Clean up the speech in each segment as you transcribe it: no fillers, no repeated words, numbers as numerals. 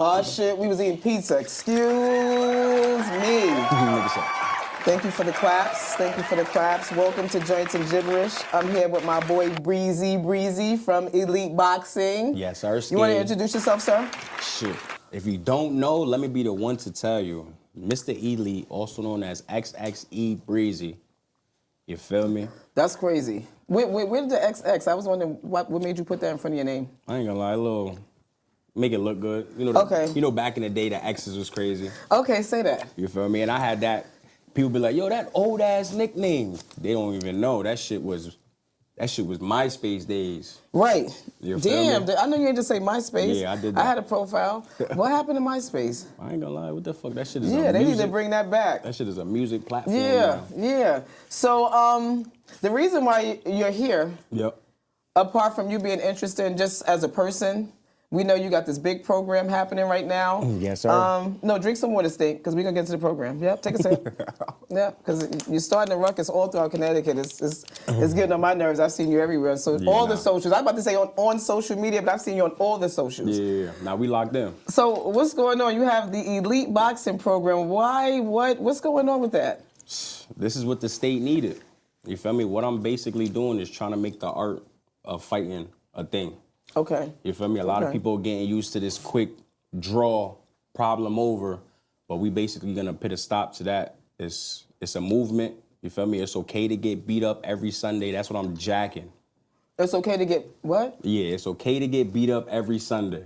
Oh shit, we was eating pizza. Excuse me. Thank you for the claps. Thank you for the claps. Welcome to Joints and Gibberish. I'm here with my boy Breezy from Elite Boxing. Yes, sir. You want to introduce yourself, sir? Shit. If you don't know, let me be the one to tell you. Mr. Elite, also known as XXE Breezy. You feel me? That's crazy. Where did the XX? I was wondering what made you put that in front of your name. I ain't gonna lie, a little make it look good. You know, Okay. You know, back in the day, the X's was crazy. Okay, say that. You feel me? And I had that. People be like, yo, that old ass nickname. They don't even know that shit was MySpace days. Right. You feel Damn, me? I know you ain't just say MySpace. Yeah, I did that. I had a profile. What happened to MySpace? I ain't gonna lie, what the fuck? That shit is Yeah, they need to bring that back. That shit is a music platform. Yeah, now. yeah. So the reason why you're here, Yep. apart from you being interested in just as a person, we know you got this big program happening right now. Yes, sir. No, drink some water, Stink, because we're going to get to the program. Yep, take a sip. Yep, because you're starting to ruckus all throughout Connecticut. It's getting on my nerves. I've seen you everywhere. So Yeah, all the socials. I'm about to say on social media, but I've seen you on all the socials. Yeah. Now we locked in. So what's going on? You have the Elite Boxing program. Why? What's going on with that? This is what the state needed. You feel me? What I'm basically doing is trying to make the art of fighting a thing. Okay. You feel me? A lot of people getting used to this quick draw, problem over, but we basically gonna put a stop to that. It's a movement. You feel me? It's okay to get beat up every Sunday. That's what I'm jacking. It's okay to get what? Yeah, it's okay to get beat up every Sunday.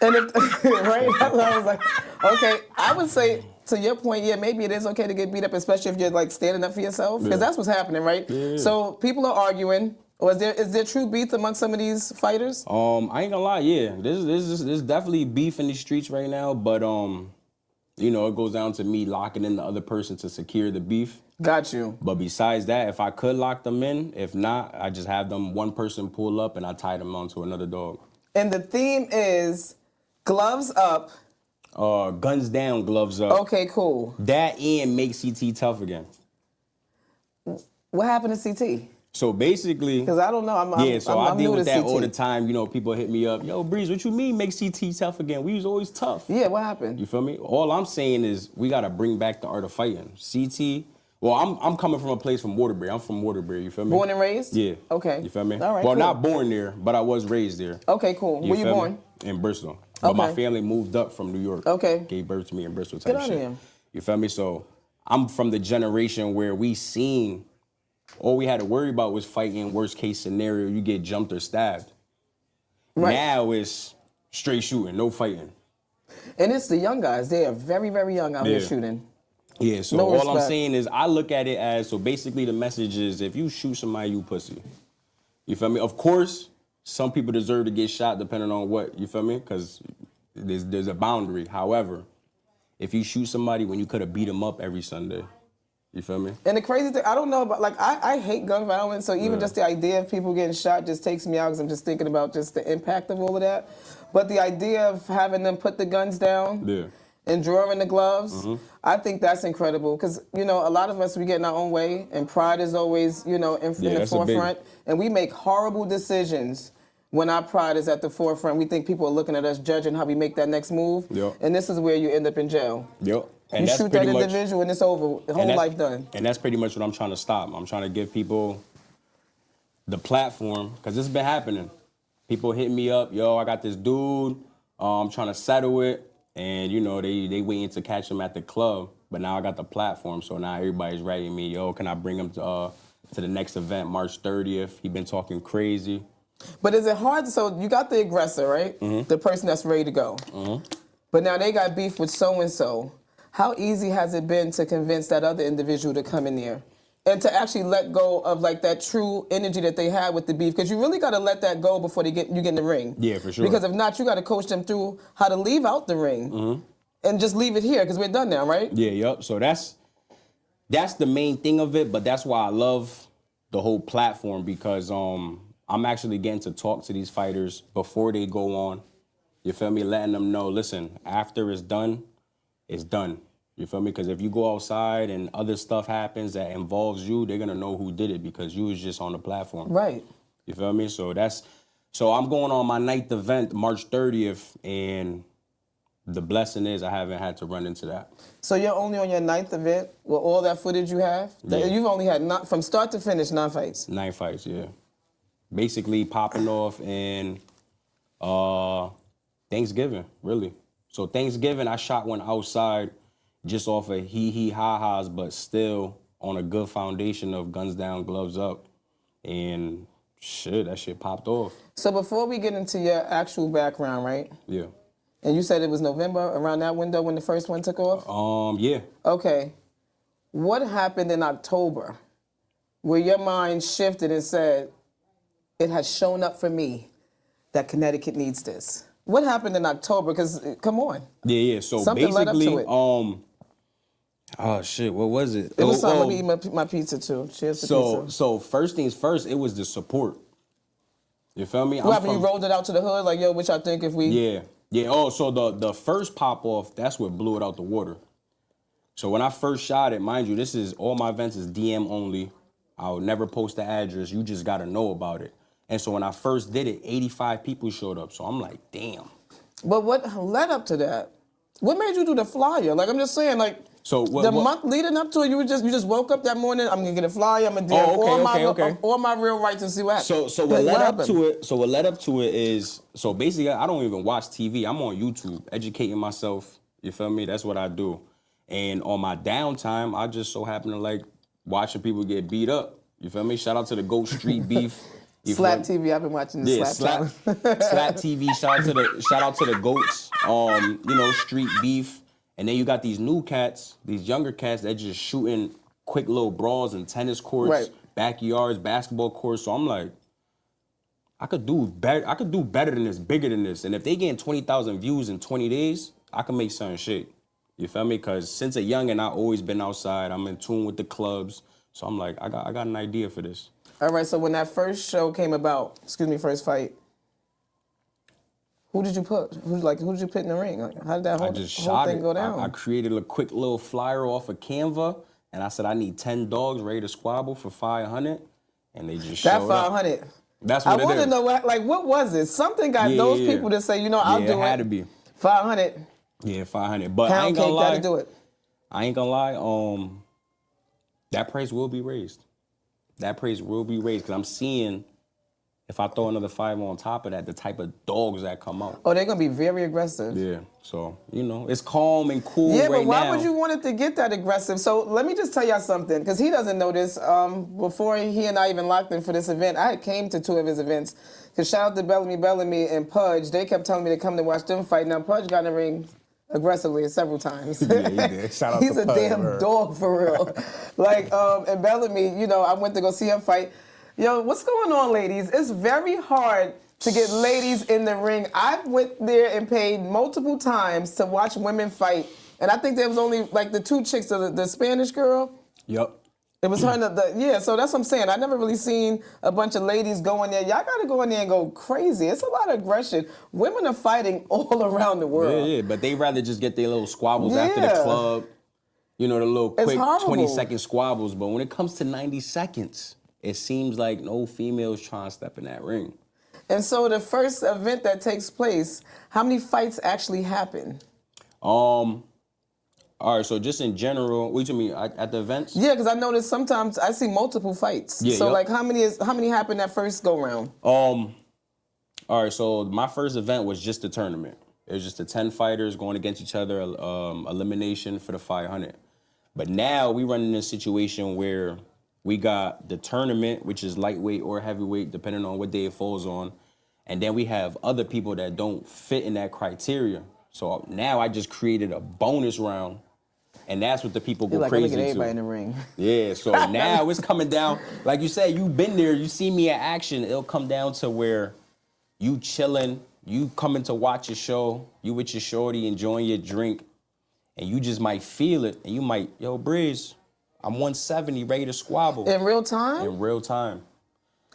And if, right? That's what I was like, okay, I would say to your point, yeah, maybe it is okay to get beat up, especially if you're like standing up for yourself, because that's what's happening, right? Yeah. So people are arguing. Or is there true beef among some of these fighters? I ain't gonna lie, yeah. There's definitely beef in the streets right now, but you know, it goes down to me locking in the other person to secure the beef. Got you. But besides that, if I could lock them in, if not, I just have them one person pull up and I tie them onto another dog. And the theme is gloves up. Guns down, gloves up. Okay, cool. That and make CT tough again. What happened to CT? So basically, Because I don't know. I'm I new deal to with that CT. all the time. You know, people hit me up, yo, Breeze, what you mean make CT tough again? We was always tough. Yeah, what happened? You feel me? All I'm saying is we gotta bring back the art of fighting. CT. Well, I'm coming from a place from Waterbury. I'm from Waterbury. You feel me? Born and raised? Yeah. Okay. You feel me? All right. Well, cool. not born there, but I was raised there. Okay, cool. Where you feel born? me? In Bristol. But my Okay. family moved up from New York. Okay. Gave birth to me in Bristol type Get out shit. of here. You feel me? So I'm from the generation where we seen all we had to worry about was fighting. Worst case scenario, you get jumped or stabbed. Right. Now it's straight shooting, no fighting. And it's the young guys. They are very, very young out here Yeah. shooting. Yeah, so No all I'm respect. saying is I look at it as, so basically the message is if you shoot somebody, you pussy. You feel me? Of course, some people deserve to get shot depending on what, you feel me? Because there's a boundary. However, if you shoot somebody when you could have beat them up every Sunday, you feel me? And the crazy thing, I don't know about, like, I hate gun violence, so even just the idea of people getting shot just takes me out because I'm just thinking about just the impact of all of that. But the idea of having them put the guns down Yeah. and drawing the gloves, I think that's incredible because, you know, a lot of us, we get in our own way and pride is always, you know, in the that's a big- forefront. And we make horrible decisions when our pride is at the forefront. We think people are looking at us, judging how we make that next move. Yep. And this is where you end up in jail. Yep. And You that's shoot that pretty much, individual and it's over, the whole life done. And that's pretty much what I'm trying to stop. I'm trying to give people the platform, because this has been happening. People hit me up, yo, I got this dude, I'm trying to settle it, and you know, they waiting to catch him at the club, but now I got the platform, so now everybody's writing me, yo, can I bring him to the next event, March 30th? He been talking crazy. But is it hard? So you got the aggressor, right? The person that's ready to go. But now they got beef with so-and-so. How easy has it been to convince that other individual to come in there? And to actually let go of like that true energy that they had with the beef? Because you really got to let that go before you get in the ring. Yeah, for sure. Because if not, you got to coach them through how to leave out the ring and just leave it here because we're done now, right? Yeah, yep. So that's the main thing of it, but that's why I love the whole platform because I'm actually getting to talk to these fighters before they go on. You feel me? Letting them know, listen, after it's done, it's done. You feel me? Because if you go outside and other stuff happens that involves you, they're gonna know who did it because you was just on the platform. Right. You feel me? So I'm going on my 9th event, March 30th, and the blessing is I haven't had to run into that. So you're only on your 9th event with all that footage you have? Yeah. You've only had, from start to finish, 9 fights? 9 fights, yeah. Basically popping off in Thanksgiving, really. So Thanksgiving, I shot one outside just off of ha-has, but still on a good foundation of guns down, gloves up. And shit, that shit popped off. So before we get into your actual background, right? Yeah. And you said it was November, around that window when the first one took off? Yeah. Okay. What happened in October where your mind shifted and said, it has shown up for me that Connecticut needs this? What happened in October? Because, come on. Yeah. So Something basically, led up to it. Oh shit, what was it? It was something. Let me eat my pizza too. Cheers to pizza. So first things first, it was the support. You feel me? What happened? You rolled it out to the hood? Like, yo, which I think if we... Yeah. Oh, so the first pop off, that's what blew it out the water. So when I first shot it, mind you, this is all my events is DM only. I would never post the address. You just gotta know about it. And so when I first did it, 85 people showed up. So I'm like, damn. But what led up to that? What made you do the flyer? Like, I'm just saying, like, so month leading up to it, you just woke up that morning, I'm gonna get a flyer, I'm gonna do all my real rights and see what happens. So what led up to it, is, so basically I don't even watch TV. I'm on YouTube, educating myself. You feel me? That's what I do. And on my downtime, I just so happen to like watching people get beat up. You feel me? Shout out to the Goat Street Beef. Slap TV, I've been watching the Slap TV. Shout out to the Goats. Street Beef. And then you got these new cats, these younger cats that just shooting quick little brawls in tennis courts, backyards, basketball courts. So I'm like, I could do better than this, bigger than this. And if they getting 20,000 views in 20 days, I can make something shake. You feel me? Because since a youngin', I always been outside. I'm in tune with the clubs. So I'm like, I got an idea for this. All right, so when that first show came about, first fight, who did you put? Who did you put in the ring? Like, how did that whole thing go down? I created a quick little flyer off of Canva, and I said I need 10 dogs ready to squabble for 500, and they just showed up. That 500. That's what it is. I want to know what was it? Something got those people to say, I'll do it. It had to be 500. Yeah, 500. But Pound I ain't gonna cake, lie. gotta do it. I ain't gonna lie. That price will be raised. Because I'm seeing, if I throw another 5 on top of that, the type of dogs that come out. Oh, they're gonna be very aggressive. Yeah, so, it's calm and cool right now. Yeah, but why would you want it to get that aggressive? So let me just tell y'all something, because he doesn't know this. Before he and I even locked in for this event, I came to 2 of his events. Because shout out to Bellamy and Pudge. They kept telling me to come to watch them fight. Now, Pudge got in the ring aggressively several times. Yeah, he did. Shout out He's to a Pudge, damn dog for real. And Bellamy, I went to go see him fight. Yo, what's going on, ladies? It's very hard to get ladies in the ring. I went there and paid multiple times to watch women fight. And I think there was only like the 2 chicks, the Spanish girl. Yep. It was her and so that's what I'm saying. I never really seen a bunch of ladies go in there. Y'all gotta go in there and go crazy. It's a lot of aggression. Women are fighting all around the world. Yeah, but they rather just get their little squabbles after the club. The little quick 20-second squabbles. But when it comes to 90 seconds, it seems like no females trying to step in that ring. And so the first event that takes place, how many fights actually happen? All right, so just in general, what do you mean at the events? Yeah, because I noticed sometimes I see multiple fights. Yeah, so like how many happened that first go round? All right, so my first event was just a tournament. It was just the 10 fighters going against each other, elimination for the 500. But now we run in a situation where we got the tournament, which is lightweight or heavyweight, depending on what day it falls on. And then we have other people that don't fit in that criteria. So now I just created a bonus round. And that's what the people go crazy to. Get everybody in the ring. Yeah, so now it's coming down. Like you said, you've been there. You see me at action. It'll come down to where you chilling, you coming to watch a show, you with your shorty enjoying your drink, and you just might feel it, and you might, yo, Breeze, I'm 170, ready to squabble. In real time? In real time.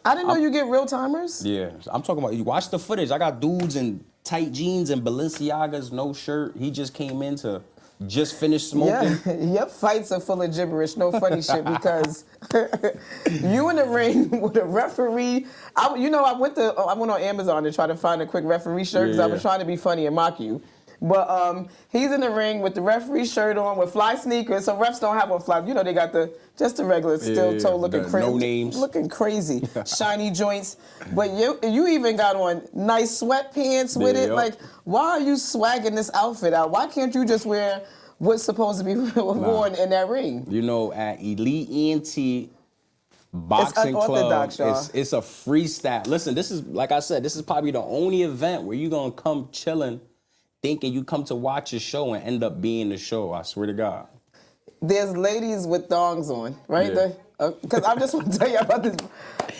I didn't know you get real timers. Yeah, I'm talking about, you watch the footage. I got dudes in tight jeans and Balenciagas, no shirt. He just came in to just finish smoking. Yeah, your fights are full of gibberish, no funny shit, because you in the ring with a referee. I went on Amazon to try to find a quick referee shirt because I was trying to be funny and mock you. But he's in the ring with the referee shirt on, with fly sneakers. So refs don't have on fly. You know, they got just the regular steel toe looking crazy. No names. Looking crazy. Shiny joints. But you even got on nice sweatpants with it. Like, why are you swagging this outfit out? Why can't you just wear what's supposed to be worn in that ring? You know, at Elite ENT Boxing Club, it's a freestyle. Listen, this is, like I said, this is probably the only event where you're going to come chilling, thinking you come to watch a show and end up being the show. I swear to God. There's ladies with thongs on, right? Because I just want to tell you about this.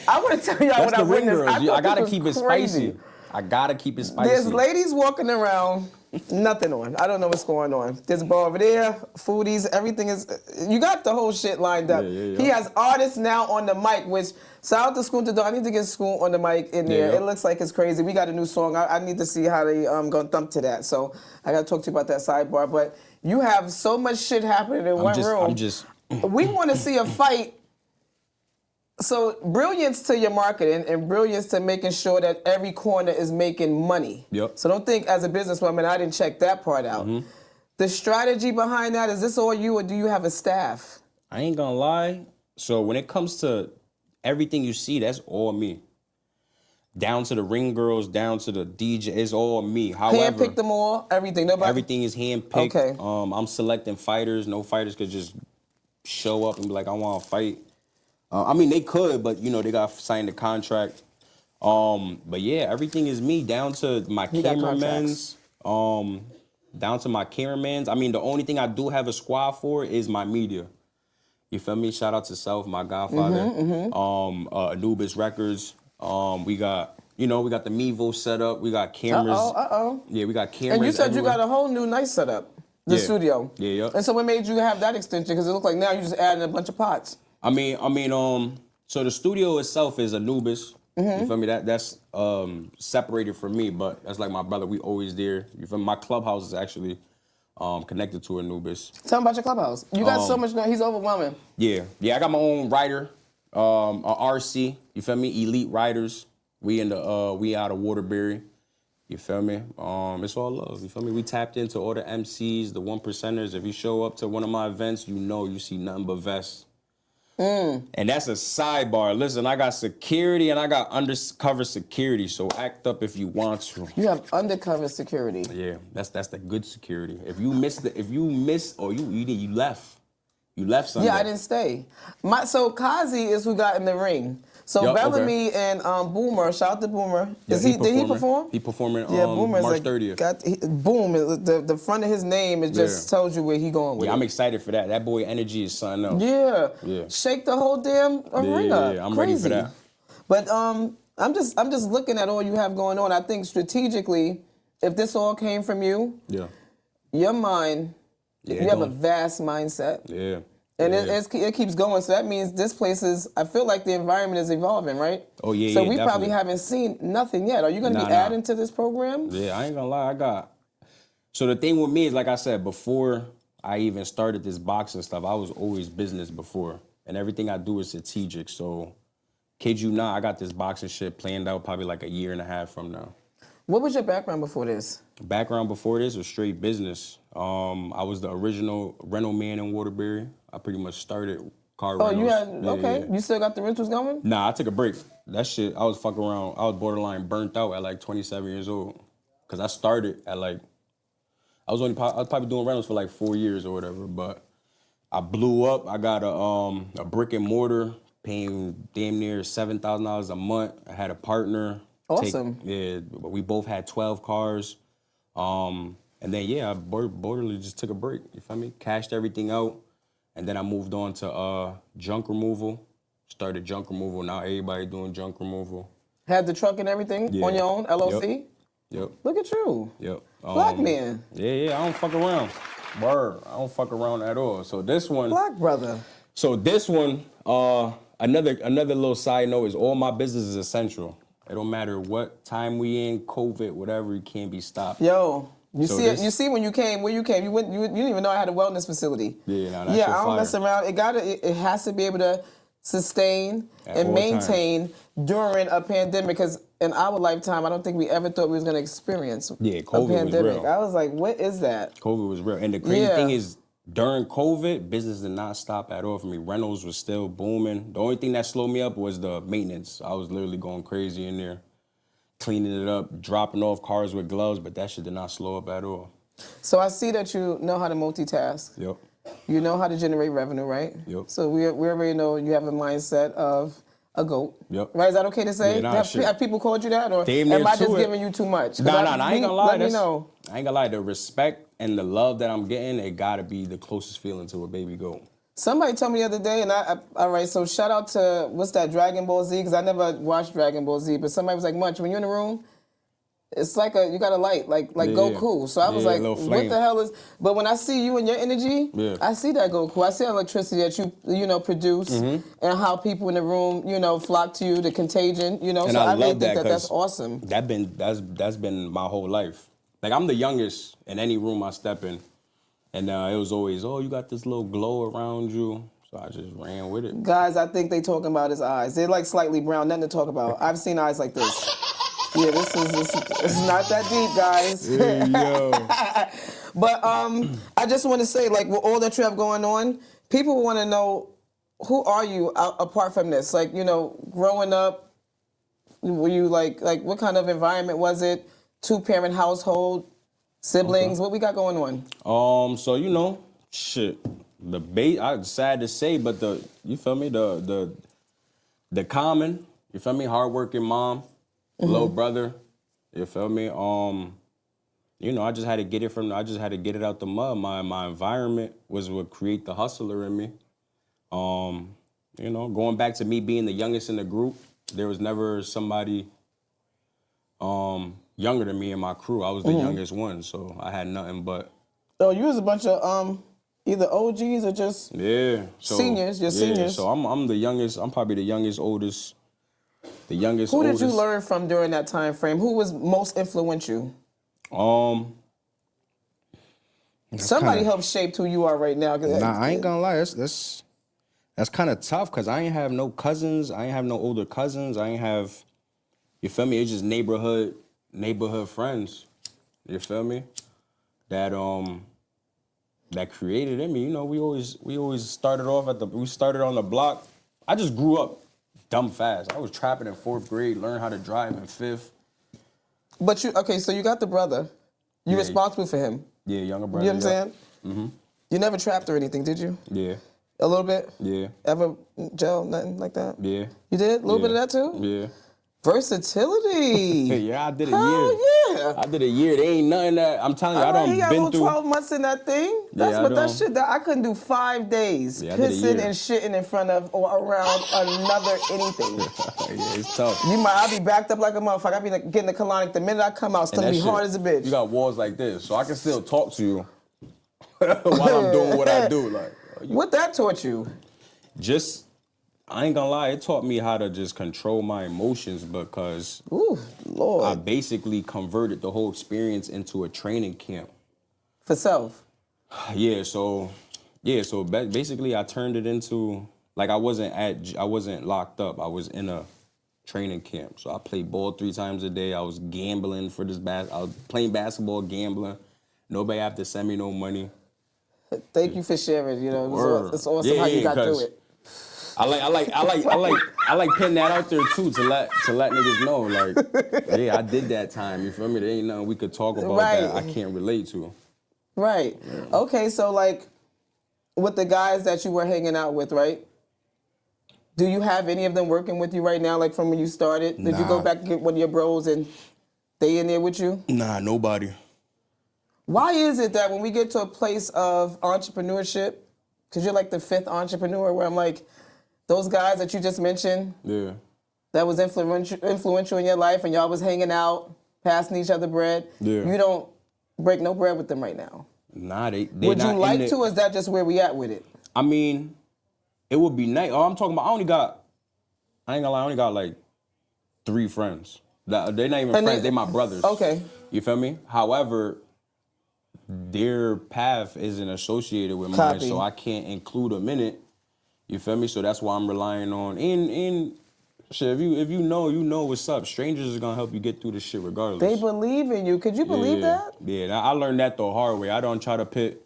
I want to tell you what I witnessed. I got to keep it spicy. I got to keep it spicy. There's ladies walking around, nothing on. I don't know what's going on. There's a bar over there, foodies, everything is, you got the whole shit lined up. He has artists now on the mic, which, shout out to School to Do. I need to get School on the mic in there. It looks like it's crazy. We got a new song. I need to see how they gonna thump to that. So I got to talk to you about that sidebar. But you have so much shit happening in one room. We want to see a fight. So brilliance to your marketing and brilliance to making sure that every corner is making money. So don't think as a businesswoman, I didn't check that part out. The strategy behind that, is this all you or do you have a staff? I ain't gonna lie. So when it comes to everything you see, that's all me. Down to the ring girls, down to the DJ, it's all me. However, handpicked them all, everything. Nobody. Everything is handpicked. Okay. I'm selecting fighters. No fighters could just show up and be like, I want to fight. I mean, they could, but you know, they got signed the contract. But yeah, everything is me, down to my cameramans. Down to my cameramans. I mean, the only thing I do have a squad for is my media. You feel me? Shout out to Self, my godfather. Anubis Records. We got the Mevo set up. We got cameras. Yeah, we got cameras. And you said everywhere. you got a whole new nice setup, the studio. Yeah. And so what made you have that extension? Because it looked like now you're just adding a bunch of pots. I mean, so the studio itself is Anubis. You feel me? That's separated from me, but that's like my brother. We always there. You feel me? My clubhouse is actually connected to Anubis. Tell me about your clubhouse. You got so much. He's overwhelming. Yeah. I got my own writer, a RC. You feel me? Elite Writers. We out of Waterbury. You feel me? It's all love. You feel me? We tapped into all the MCs, the 1%ers. If you show up to one of my events, you see nothing but vests. And that's a sidebar. Listen, I got security and I got undercover security, so act up if you want to. You have undercover security. Yeah, that's the good security. If you miss or you left. You left Sunday. Yeah, I didn't stay. So Kazi is who got in the ring. So Bellamy and Boomer, shout out to Boomer. Did he perform? He performing Boomer's March 30th. Boom, the front of his name, it just tells you where he going with it. I'm excited for that. That boy energy is something else. Yeah. Shake the whole damn arena. Yeah, I'm ready for that. But I'm just looking at all you have going on. I think strategically, if this all came from you, your mind, you have a vast mindset. Yeah. And it keeps going, so that means this place is, I feel like the environment is evolving, right? Oh, yeah, So yeah, we definitely. probably haven't seen nothing yet. Are you going to be adding to this program? Yeah, I ain't gonna lie, So the thing with me is, like I said, before I even started this boxing stuff, I was always business before. And everything I do is strategic. So, kid you not, I got this boxing shit planned out probably like a year and a half from now. What was your background before this? Background before this was straight business. I was the original rental man in Waterbury. I pretty much started car rentals. You You still got the rentals going? Nah, I took a break. That shit, I was fucking around. I was borderline burnt out at like 27 years old. Cause I started at like, I was probably doing rentals for like 4 years or whatever, but I blew up. I got a brick and mortar, paying damn near $7,000 a month. I had a partner. Awesome. We both had 12 cars. And then, I borderline just took a break, you feel me? Cashed everything out. And then I moved on to junk removal. Started junk removal. Now everybody doing junk removal. Had the truck and everything on your own, LLC? Yep. Look at you. Yep. Black man. Yeah, I don't fuck around. Word, I don't fuck around at all. So this one. Black brother. So this one, another little side note is all my business is essential. It don't matter what time we in, COVID, whatever, it can't be stopped. Yo. You see when you came, where you came, you didn't even know I had a wellness facility. Yeah, I don't mess around. It has to be able to sustain, At and all maintain during a pandemic? Because in our lifetime, I don't think we ever thought we was going to experience Yeah, a COVID was pandemic. real. I was like, what is that? COVID was real. And the crazy Yeah. thing is, during COVID, business did not stop at all for me. Rentals was still booming. The only thing that slowed me up was the maintenance. I was literally going crazy in there, cleaning it up, dropping off cars with gloves, but that shit did not slow up at all. So I see that you know how to multitask. Yep. You know how to generate revenue, right? Yep. So we already know you have a mindset of a GOAT. Yep. Right? Is that okay to say? Yeah, nah, have people called you that? Or Damn am near I just to it. giving you too much? Nah, I ain't gonna lie. Let me know. I ain't gonna lie. The respect and the love that I'm getting, it gotta be the closest feeling to a baby goat. Somebody told me the other day, and all right, so shout out to, what's that, Dragon Ball Z? Because I never watched Dragon Ball Z, but somebody was like, Munch, when you're in the room, it's like you got a light, like Goku. So I was like, what the hell is, but when I see you and your energy, I see that Goku. I see the electricity that you produce, and how people in the room, flock to you, the contagion, And so I really love think that's 'cause awesome. That's been my whole life. Like, I'm the youngest in any room I step in. And it was always, oh, you got this little glow around you. So I just ran with it. Guys, I think they talking about his eyes. They're like slightly brown, nothing to talk about. I've seen eyes like this. Yeah, this is not that deep, guys. Hey, yo. But I just want to say, like, with all that you have going on, people want to know, who are you apart from this? Like, growing up, were you like what kind of environment was it? 2-parent household, siblings. What we got going on? So shit. I'm sad to say, but you feel me? The common, you feel me? Hardworking mom, little brother, you feel me? I just had to get it out the mud. My environment was what create the hustler in me. Going back to me being the youngest in the group, there was never somebody younger than me in my crew. I was the youngest one, so I had nothing but. Oh, you was a bunch of either OGs or just seniors. You're seniors. So I'm the youngest. I'm probably the youngest, oldest. The youngest. Who oldest. did you learn from during that time frame? Who was most influential? Somebody helped shape who you are right now. Nah, I ain't gonna lie. That's kind of tough because I ain't have no cousins. I ain't have no older cousins. I ain't have. You feel me? It's just neighborhood friends. You feel me? That created in me. We always started off we started on the block. I just grew up dumb fast. I was trapping in 4th grade, learned how to drive in 5th. But so you got the brother. You're responsible for him. Yeah, younger brother. You know what I'm saying? Mm-hmm. You never trapped or anything, did you? Yeah. A little bit? Yeah. Ever gel, nothing like that? Yeah. You did? A little bit of that too? Yeah. Versatility. Yeah, I did a year. Oh, yeah. I did a year. There ain't nothing that, I'm telling you, I done He got been through. 12 months in that thing. That I couldn't do 5 days pissing and shitting in front of or around another anything. Yeah, it's tough. I'll be backed up like a motherfucker. I'll be getting the colonic. The minute I come out, it's gonna be hard as a bitch. You got walls like this, so I can still talk to you while I'm doing what I do. Like, what that taught you? I ain't gonna lie, it taught me how to just control my emotions because Lord. I basically converted the whole experience into a training camp. For self? Yeah, so basically I turned it into, like, I wasn't locked up. I was in a training camp. So I played ball 3 times a day. I was gambling for this I was playing basketball, gambling. Nobody had to send me no money. Thank you for sharing. It's awesome how you got through it. I like putting that out there too to let niggas know, like, I did that time. You feel me? There ain't nothing we could talk about that I can't relate to. Right. Yeah. Okay, so like with the guys that you were hanging out with, right? Do you have any of them working with you right now, like from when you started? Did you go back and get one of your bros and they in there with you? Nah, nobody. Why is it that when we get to a place of entrepreneurship, because you're like the 5th entrepreneur, where I'm like, those guys that you just mentioned, that was influential in your life, and y'all was hanging out, passing each other bread. Yeah. You don't break no bread with them right now. Nah, they would not you like to, or is that just where we at with it? I mean, it would be nice. Oh, I'm talking about, I ain't gonna lie, I only got like 3 friends. They're not even friends, they're my brothers. Okay. You feel me? However, their path isn't associated with mine, so I can't include them in it. You feel me? So that's why I'm relying on in shit. If you know what's up. Strangers is gonna help you get through this shit regardless. They believe in you. Could you believe that? Yeah, I learned that the hard way. I don't try to put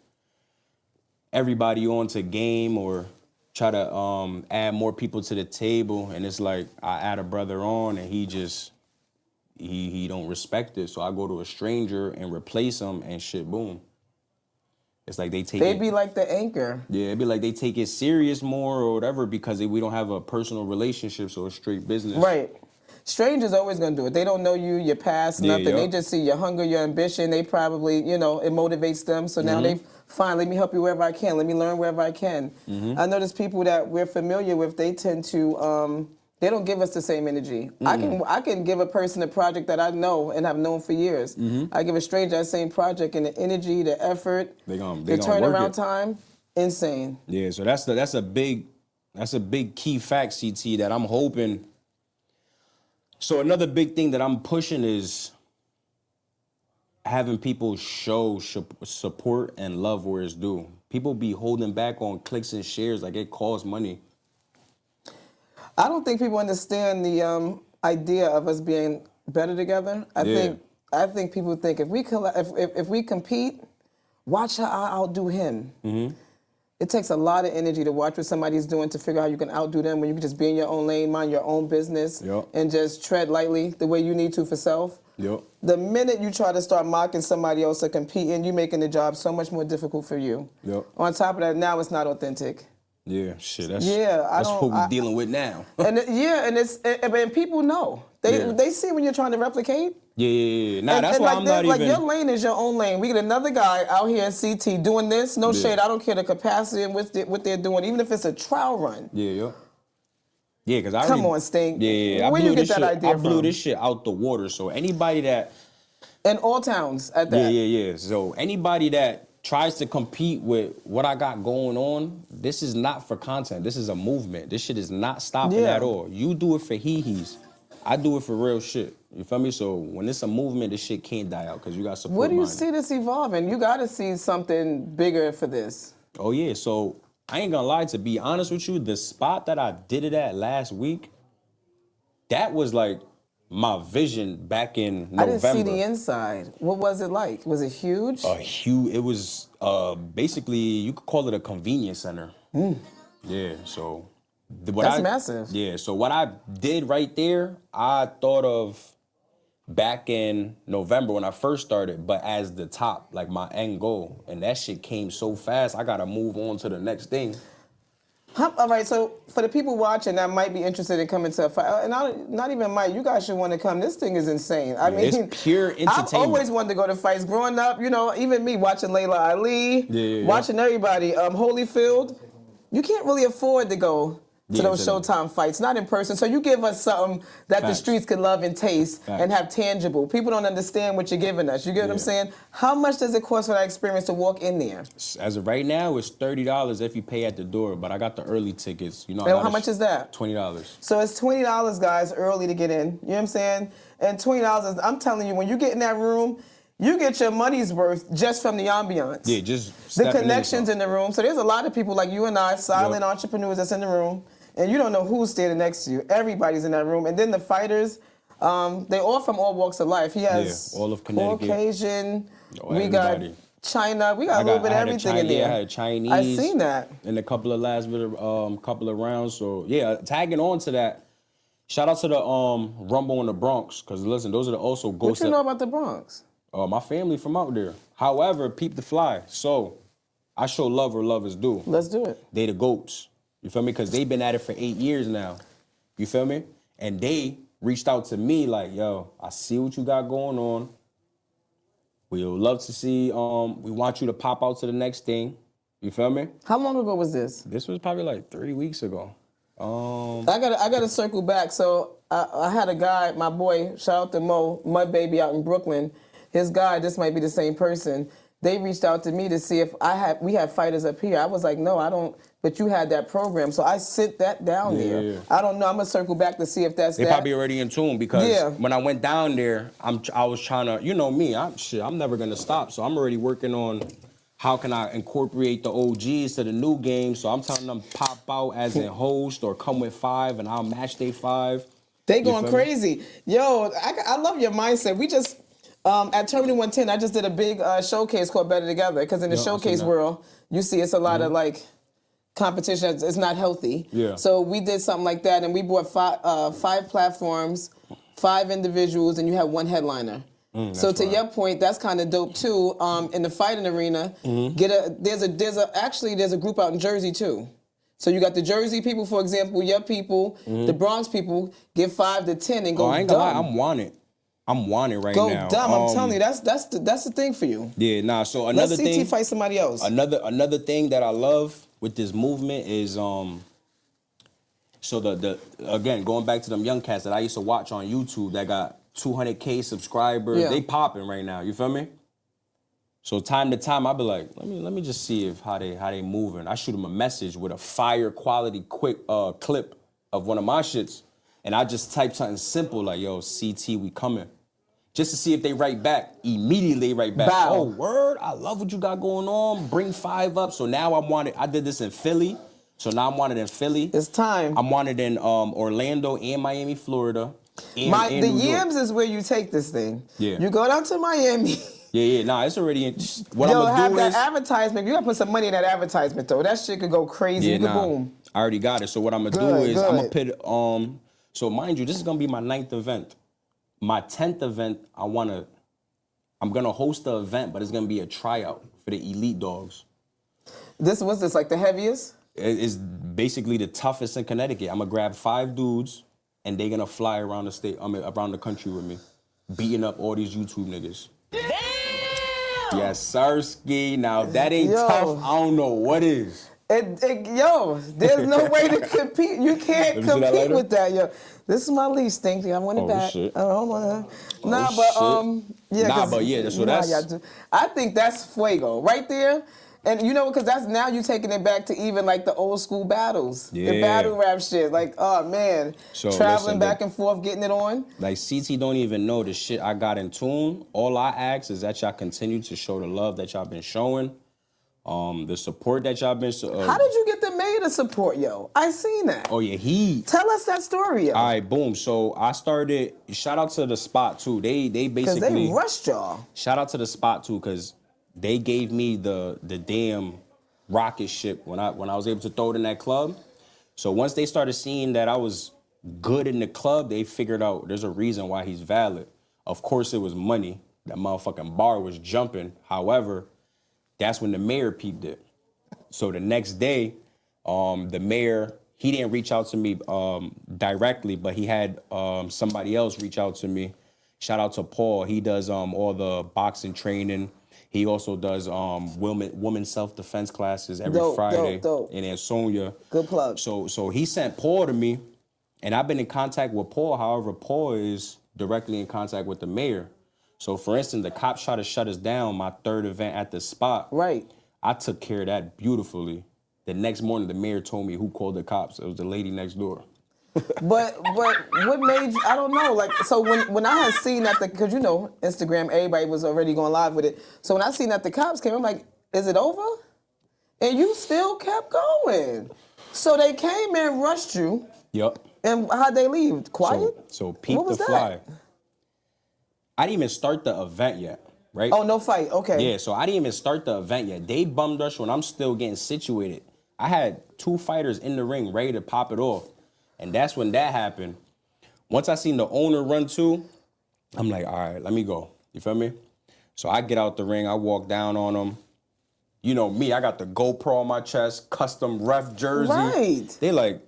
everybody onto game or try to add more people to the table. And it's like I add a brother on and he don't respect it. So I go to a stranger and replace him and shit, boom. It's like they be like the anchor. Yeah, it'd be like they take it serious more or whatever because we don't have a personal relationship, so it's straight business. Right. Strangers always gonna do it. They don't know you, your past, nothing. They just see your hunger, your ambition. They probably, it motivates them. So now they fine, let me help you wherever I can. Let me learn wherever I can. I notice people that we're familiar with, they tend to, they don't give us the same energy. I can give a person a project that I know and have known for years. I give a stranger that same project and the energy, the effort, the turnaround time, insane. Yeah, so that's a big key fact, CT, that I'm hoping. So another big thing that I'm pushing is having people show support and love where it's due. People be holding back on clicks and shares like it costs money. I don't think people understand the idea of us being better together. I think people think if we compete, watch how I outdo him. It takes a lot of energy to watch what somebody's doing to figure out how you can outdo them when you can just be in your own lane, mind your own business, and just tread lightly the way you need to for self. The minute you try to start mocking somebody else or competing, you're making the job so much more difficult for you. On top of that, now it's not authentic. Yeah, shit. That's what we're dealing with now. and people know. They see when you're trying to replicate. Yeah. Nah, that's why I'm not even. Like your lane is your own lane. We get another guy out here in CT doing this. No shade. I don't care the capacity in which what they're doing, even if it's a trial run. Yeah, because I come on, Stink. Yeah. Where you get that idea from? I blew this shit out the water. So anybody that in all towns at that. Yeah. So anybody that tries to compete with what I got going on, this is not for content. This is a movement. This shit is not stopping at all. You do it for hee-hees. I do it for real shit. You feel me? So when it's a movement, this shit can't die out because you got support. Where do you see this evolving? You got to see something bigger for this. Oh, yeah. So I ain't going to lie. To be honest with you, the spot that I did it at last week, that was like my vision back in November. I didn't see the inside. What was it like? Was it huge? It was basically, you could call it a convenience center. Yeah, so that's massive. Yeah, so what I did right there, I thought of back in November when I first started, but as the top, like my end goal. And that shit came so fast, I gotta move on to the next thing. All right, so for the people watching that might be interested in coming to a fight, and not even might, you guys should want to come. This thing is insane. I mean, it's pure entertainment. I've always wanted to go to fights. Growing up, even me watching Layla Ali, watching everybody, Holyfield, you can't really afford to go to those Showtime fights, not in person. So you give us something that the streets can love and taste and have tangible. People don't understand what you're giving us. You get what I'm saying? How much does it cost for that experience to walk in there? As of right now, it's $30 if you pay at the door, but I got the early tickets. How much is that? $20. So it's $20, guys, early to get in. You know what I'm saying? And $20, I'm telling you, when you get in that room, you get your money's worth just from the ambiance. Yeah, just the connections in the room. So there's a lot of people like you and I, silent entrepreneurs that's in the room. And you don't know who's standing next to you. Everybody's in that room. And then the fighters, they all from all walks of life. He has all of Connecticut. Caucasian. We got China. We got a little bit of everything in there. I had Chinese. I seen that. In a couple of couple of rounds. So yeah, tagging on to that. Shout out to the Rumble in the Bronx. Because listen, those are also ghosts. What you know about the Bronx? My family from out there. However, peep the fly. So I show love where love is due. Let's do it. They the GOATs. You feel me? Because they've been at it for 8 years now. You feel me? And they reached out to me like, yo, I see what you got going on. We would love to see, we want you to pop out to the next thing. You feel me? How long ago was this? This was probably like 3 weeks ago. I gotta circle back. So I had a guy, my boy, shout out to Mo, Mud Baby out in Brooklyn. His guy, this might be the same person. They reached out to me to see if we had fighters up here. I was like, no, I don't. But you had that program, so I sit that down there. Yeah. I don't know. I'm gonna circle back to see if that's they probably already in tune because when I went down there, I was trying to, you know me, I'm never gonna stop. So I'm already working on how can I incorporate the OGs to the new game? So I'm telling them pop out as a host or come with 5 and I'll match they 5. They You going feel me? crazy. Yo, I love your mindset. We just, at Terminal 110, I just did a big showcase called Better Together. Because in the Yeah, I seen showcase that. world, you see it's a lot of like competition. It's not healthy. Yeah. So we did something like that, and we brought 5 platforms, 5 individuals, and you have 1 headliner. So to your point, that's kind of dope too. In the fighting arena, there's a group out in Jersey too. So you got the Jersey people, for example, your people, the Bronx people, get 5 to 10 and go I ain't gonna lie, dumb. I'm wanted right Go now. dumb. I'm telling you, that's the thing for you. Yeah, nah. So Let another CT thing, fight somebody else. another thing that I love with this movement is so the again going back to them young cats that I used to watch on YouTube that got 200K subscribers. Yeah. They popping right now. You feel me? So time to time I be like, let me just see how they moving. I shoot them a message with a fire quality quick clip of one of my shits, and I just type something simple like, "Yo, CT, we coming." Just to see if they write back. Immediately they write back. Bow. Oh, word, I love what you got going on. Bring 5 up. So now I'm wanted. I did this in Philly. So now I'm wanted in Philly. It's time. I'm wanted in Orlando and Miami, Florida. And The New York. yams is where you take this thing. Yeah. You go down to Miami. Yeah. Nah, it's already in. What Yo, I'm have gonna do that is. advertisement. You gotta put some money in that advertisement though. That shit could go crazy. Yeah, You could nah. boom. I already got it. So what I'm gonna do Good, is I'm gonna good. put So mind you, this is gonna be my 9th event. My 10th event, I'm gonna host the event, but it's gonna be a tryout for the elite dogs. What's this, like the heaviest? It's basically the toughest in Connecticut. I'm gonna grab 5 dudes, and they're gonna fly around the state, around the country with me, beating up all these YouTube niggas. Damn! Yes, sirski. Now if that ain't Yo. tough, I don't know what is. Yo, there's no way to compete. You can't Let me see that compete lighter. with that, yo. This is my leash, Stinky. I want it Oh, back. shit. Hold on. Nah, Oh, but yeah. Nah, 'cause- but yeah, so nah, that's- y'all do. I think that's fuego right there. And you know, because that's now you taking it back to even like the old school battles, the Yeah. battle rap shit. Like, oh man, So, traveling listen, back and forth, getting it on. Like CT don't even know the shit I got in tune. All I ask is that y'all continue to show the love that y'all been showing, the support that y'all been. How did you get the mayor to support, yo? I seen that. Oh yeah, he. Tell us that story, yo. All right, boom. So I started. Shout out to the spot too. They Because basically. they rushed y'all. Shout out to the spot too, because they gave me the damn rocket ship when I was able to throw it in that club. So once they started seeing that I was good in the club, they figured out there's a reason why he's valid. Of course, it was money. That motherfucking bar was jumping. However, that's when the mayor peeped it. So the next day, the mayor, he didn't reach out to me directly, but he had somebody else reach out to me. Shout out to Paul. He does all the boxing training. He also does women self-defense classes every Friday dope. in Ansonia. Good plug. So he sent Paul to me, and I've been in contact with Paul. However, Paul is directly in contact with the mayor. So for instance, the cops tried to shut us down my 3rd event at the spot. Right. I took care of that beautifully. The next morning, the mayor told me who called the cops. It was the lady next door. But what made you, I don't know, like, so when I had seen that, because you know, Instagram, everybody was already going live with it. So when I seen that the cops came, I'm like, is it over? And you still kept going. So they came and rushed you, Yup. and how'd they leave? Quiet? So peep What was the that? fly. I didn't even start the event yet, right? Oh, no fight, okay. Yeah, so I didn't even start the event yet. They bummed us when I'm still getting situated. I had 2 fighters in the ring ready to pop it off. And that's when that happened. Once I seen the owner run too, I'm like, all right, let me go. You feel me? So I get out the ring, I walk down on him. You know me, I got the GoPro on my chest, custom ref jersey. Right. They like,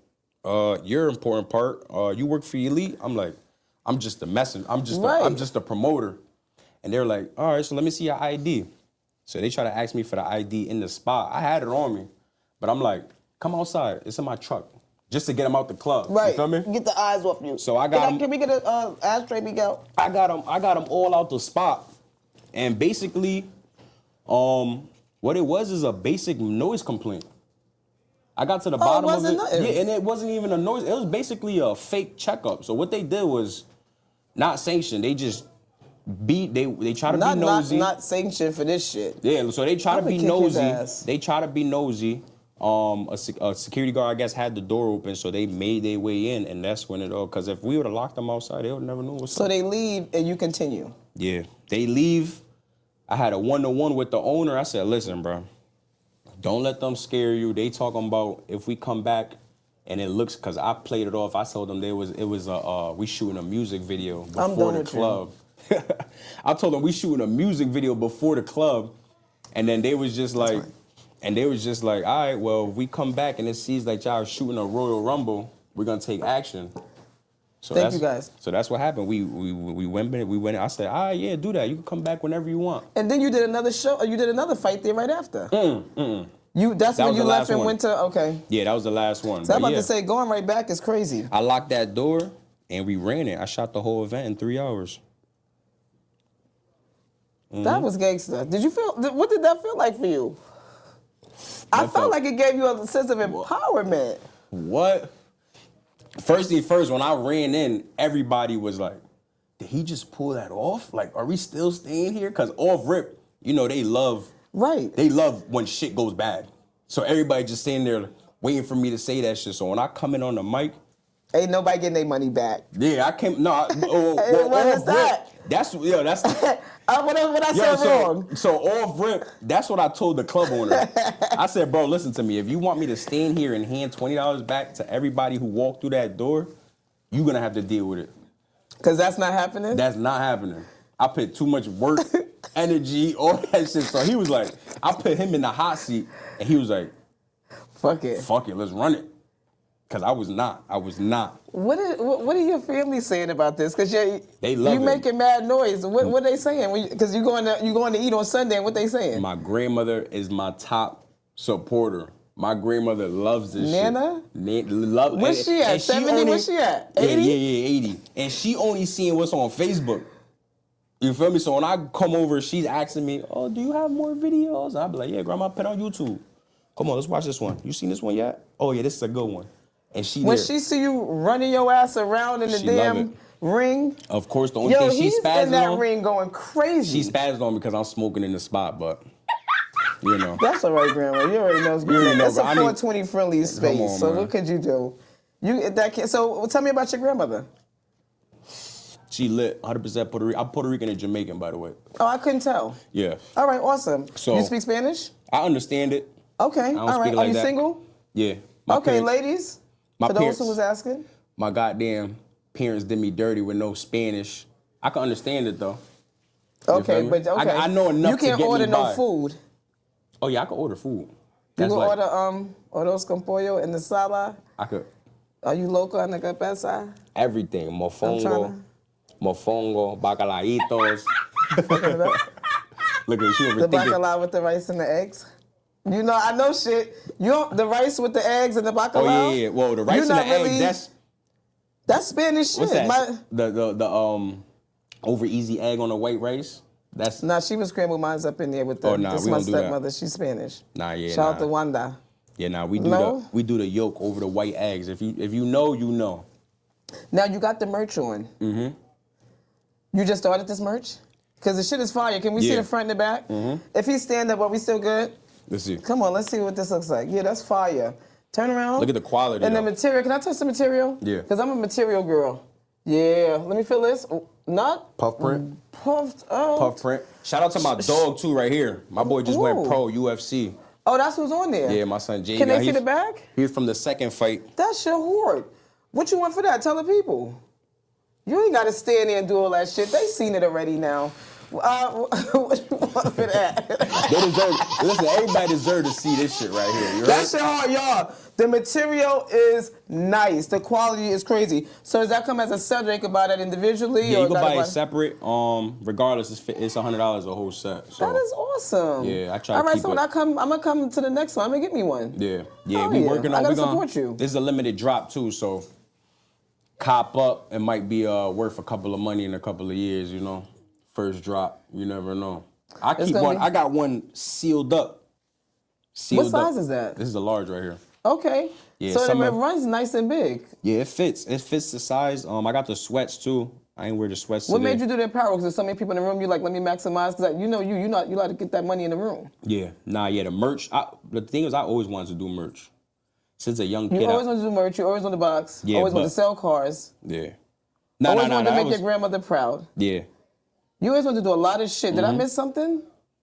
you're an important part. You work for Elite? I'm like, I'm just the messenger. I'm just a promoter. And they're like, all right, so let me see your ID. So they try to ask me for the ID in the spot. I had it on me, but I'm like, come outside. It's in my truck. Just to get them out the club. Right. You feel me? Get the eyes off you. So I got him. Can we get an ashtray, Miguel? I got them all out the spot. And basically, what it was is a basic noise complaint. I got to the bottom of it. nothing. Yeah, and it wasn't even a noise. It was basically a fake checkup. So what they did was not sanctioned. They just They try to be nosy. Not sanctioned for this shit. Yeah, so they try to be kick his nosy. ass. They try to be nosy. A security guard, I guess, had the door open, so they made their way in, and that's when it all. Because if we would have locked them outside, they would never know what's up. So they leave and you continue. Yeah, they leave. I had a 1-to-1 with the owner. I said, "Listen, bro, don't let them scare you. They talking about if we come back and it looks, because I played it off. I told them we shooting a music video before the club. I told them we shooting a music video before the club, and then they was just like. And they was just like, all right, well, if we come back and it sees like y'all are shooting a Royal Rumble, we're gonna take action. So Thank you guys. So that's what happened. We went. I said, all right, yeah, do that. You can come back whenever you want. And then you did another show. You did another fight there right after. That's That when was you the left last and one. went to. Okay. Yeah, that was the last one. So I'm But about yeah, to say going right back is crazy. I locked that door and we ran it. I shot the whole event in 3 hours. That was gangster. Did you feel? What did that feel like for you? I felt like it gave you a sense of empowerment. What? First thing first, when I ran in, everybody was like, did he just pull that off? Like, are we still staying here? Because off rip, they love. Right. They love when shit goes bad. So everybody just standing there waiting for me to say that shit. So when I come in on the mic. Ain't nobody getting their money back. Yeah, I came. No, what is that? That's. What I said wrong? So off rip, that's what I told the club owner. I said, bro, listen to me. If you want me to stand here and hand $20 back to everybody who walked through that door, you're gonna have to deal with it. Cause that's not happening? That's not happening. I put too much work, energy, all that shit. So he was like, I put him in the hot seat, and he was like, fuck it, let's run it. Cause I was not. What are your family saying about this? Cause they love you it. Making mad noise. What are they saying? Because you going to eat on Sunday. And what they saying? My grandmother is my top supporter. My grandmother loves this Nana? shit. Where's she at? 70? Where's she at? 80? Yeah, 80. And she only seeing what's on Facebook. You feel me? So when I come over, she's asking me, oh, do you have more videos? And I'll be like, yeah, grandma, put it on YouTube. Come on, let's watch this one. You seen this one yet? Oh, yeah, this is a good one. And when she see you running your ass around in the damn ring. Of course, the only thing she's spazzing on. He's in that ring going crazy. She spazzed on because I'm smoking in the spot, but That's all right, Grandma. You already know. It's a 420 friendly space. On, so man. What could you do? So tell me about your grandmother. She lit 100% Puerto Rican. I'm Puerto Rican and Jamaican, by the way. Oh, I couldn't tell. Yeah. All right, awesome. So you speak Spanish? I understand it. Okay. All right. Are you single? Yeah. Okay, ladies. For those who was asking. My goddamn parents did me dirty with no Spanish. I can understand it though. Okay, but okay. I know enough to get me by. You can't order no food. Oh yeah, I can order food. You can order arroz con pollo and the sala. I could. Are you local en la cabeza? Everything. Mofongo, bacalaitos. Look at you. The bacalao with the rice and the eggs. I know shit. The rice with the eggs and the bacalao. Oh yeah. Well, the rice and the eggs. That's Spanish shit. What's that? The over easy egg on the white rice. That's she was scrambled mines up in there with the. This is my stepmother. She's Spanish. Shout out to Wanda. Yeah, we do we do the yolk over the white eggs. If you know, you know. Now you got the merch on. Mm-hmm. You just started this merch? Because the shit is fire. Can we see the front and the back? Mm-hmm. If he stand up, are we still good? Let's see. Come on, let's see what this looks like. Yeah, that's fire. Turn around. Look at the quality. And the material. Can I touch the material? Yeah. Because I'm a material girl. Yeah. Let me feel this. Not puff print. Puffed. Oh. Puff print. Shout out to my dog too, right here. My boy just went pro UFC. Oh, that's who's on there. Yeah, my son Jay. Can they see the back? He's from the second fight. That's your horde. What you want for that? Tell the people. You ain't got to stand there and do all that shit. They seen it already now. What you want for that? Listen, everybody deserves to see this shit right here. That shit hard, y'all. The material is nice. The quality is crazy. So does that come as a set? They can buy that individually? Yeah, you can buy it separate. Regardless, it's $100 a whole set. So. That is awesome. Yeah, I try. All right, so when I'm gonna come to the next one. I'm gonna get me one. Yeah. We working on. I gotta support you. This is a limited drop too, so cop up. It might be worth a couple of money in a couple of years. First drop, you never know. I keep one. I got one sealed up. What size is that? This is a large right here. Okay. Yeah, so it runs nice and big. Yeah, it fits. It fits the size. I got the sweats too. I ain't wear the sweats What today. made you do that power? Because there's so many people in the room. You like, let me maximize. Because you like to get that money in the room. Yeah, the merch. The thing is, I always wanted to do merch. Since a young kid. You always want to do merch. You always want to box. Yeah, always want to sell cars. Yeah. Always wanted to make your grandmother proud. Yeah. You always want to do a lot of shit. Did I miss something?